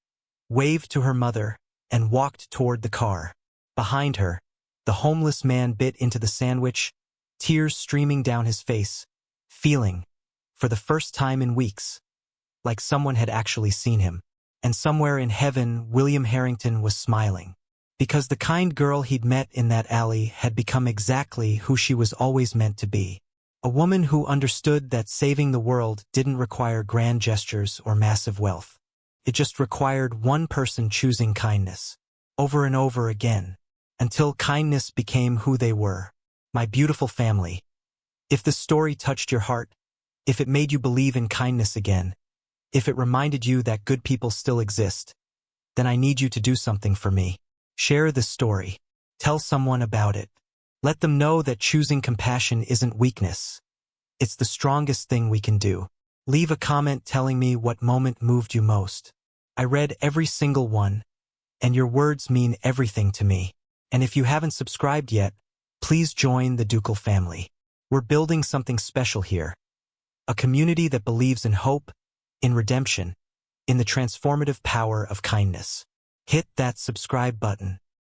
waved to her mother, and walked toward the car. Behind her, the homeless man bit into the sandwich, tears streaming down his face, feeling, for the first time in weeks, like someone had actually seen him. And somewhere in heaven, William Harrington was smiling. Because the kind girl he'd met in that alley had become exactly who she was always meant to be. A woman who understood that saving the world didn't require grand gestures or massive wealth. It just required one person choosing kindness, over and over again, until kindness became who they were. My beautiful family, if this story touched your heart, if it made you believe in kindness again, if it reminded you that good people still exist, then I need you to do something for me. Share this story. Tell someone about it. Let them know that choosing compassion isn't weakness. It's the strongest thing we can do. Leave a comment telling me what moment moved you most. I read every single one, and your words mean everything to me. And if you haven't subscribed yet, please join the Ducal family. We're building something special here. A community that believes in hope, in redemption, in the transformative power of kindness. Hit that subscribe button.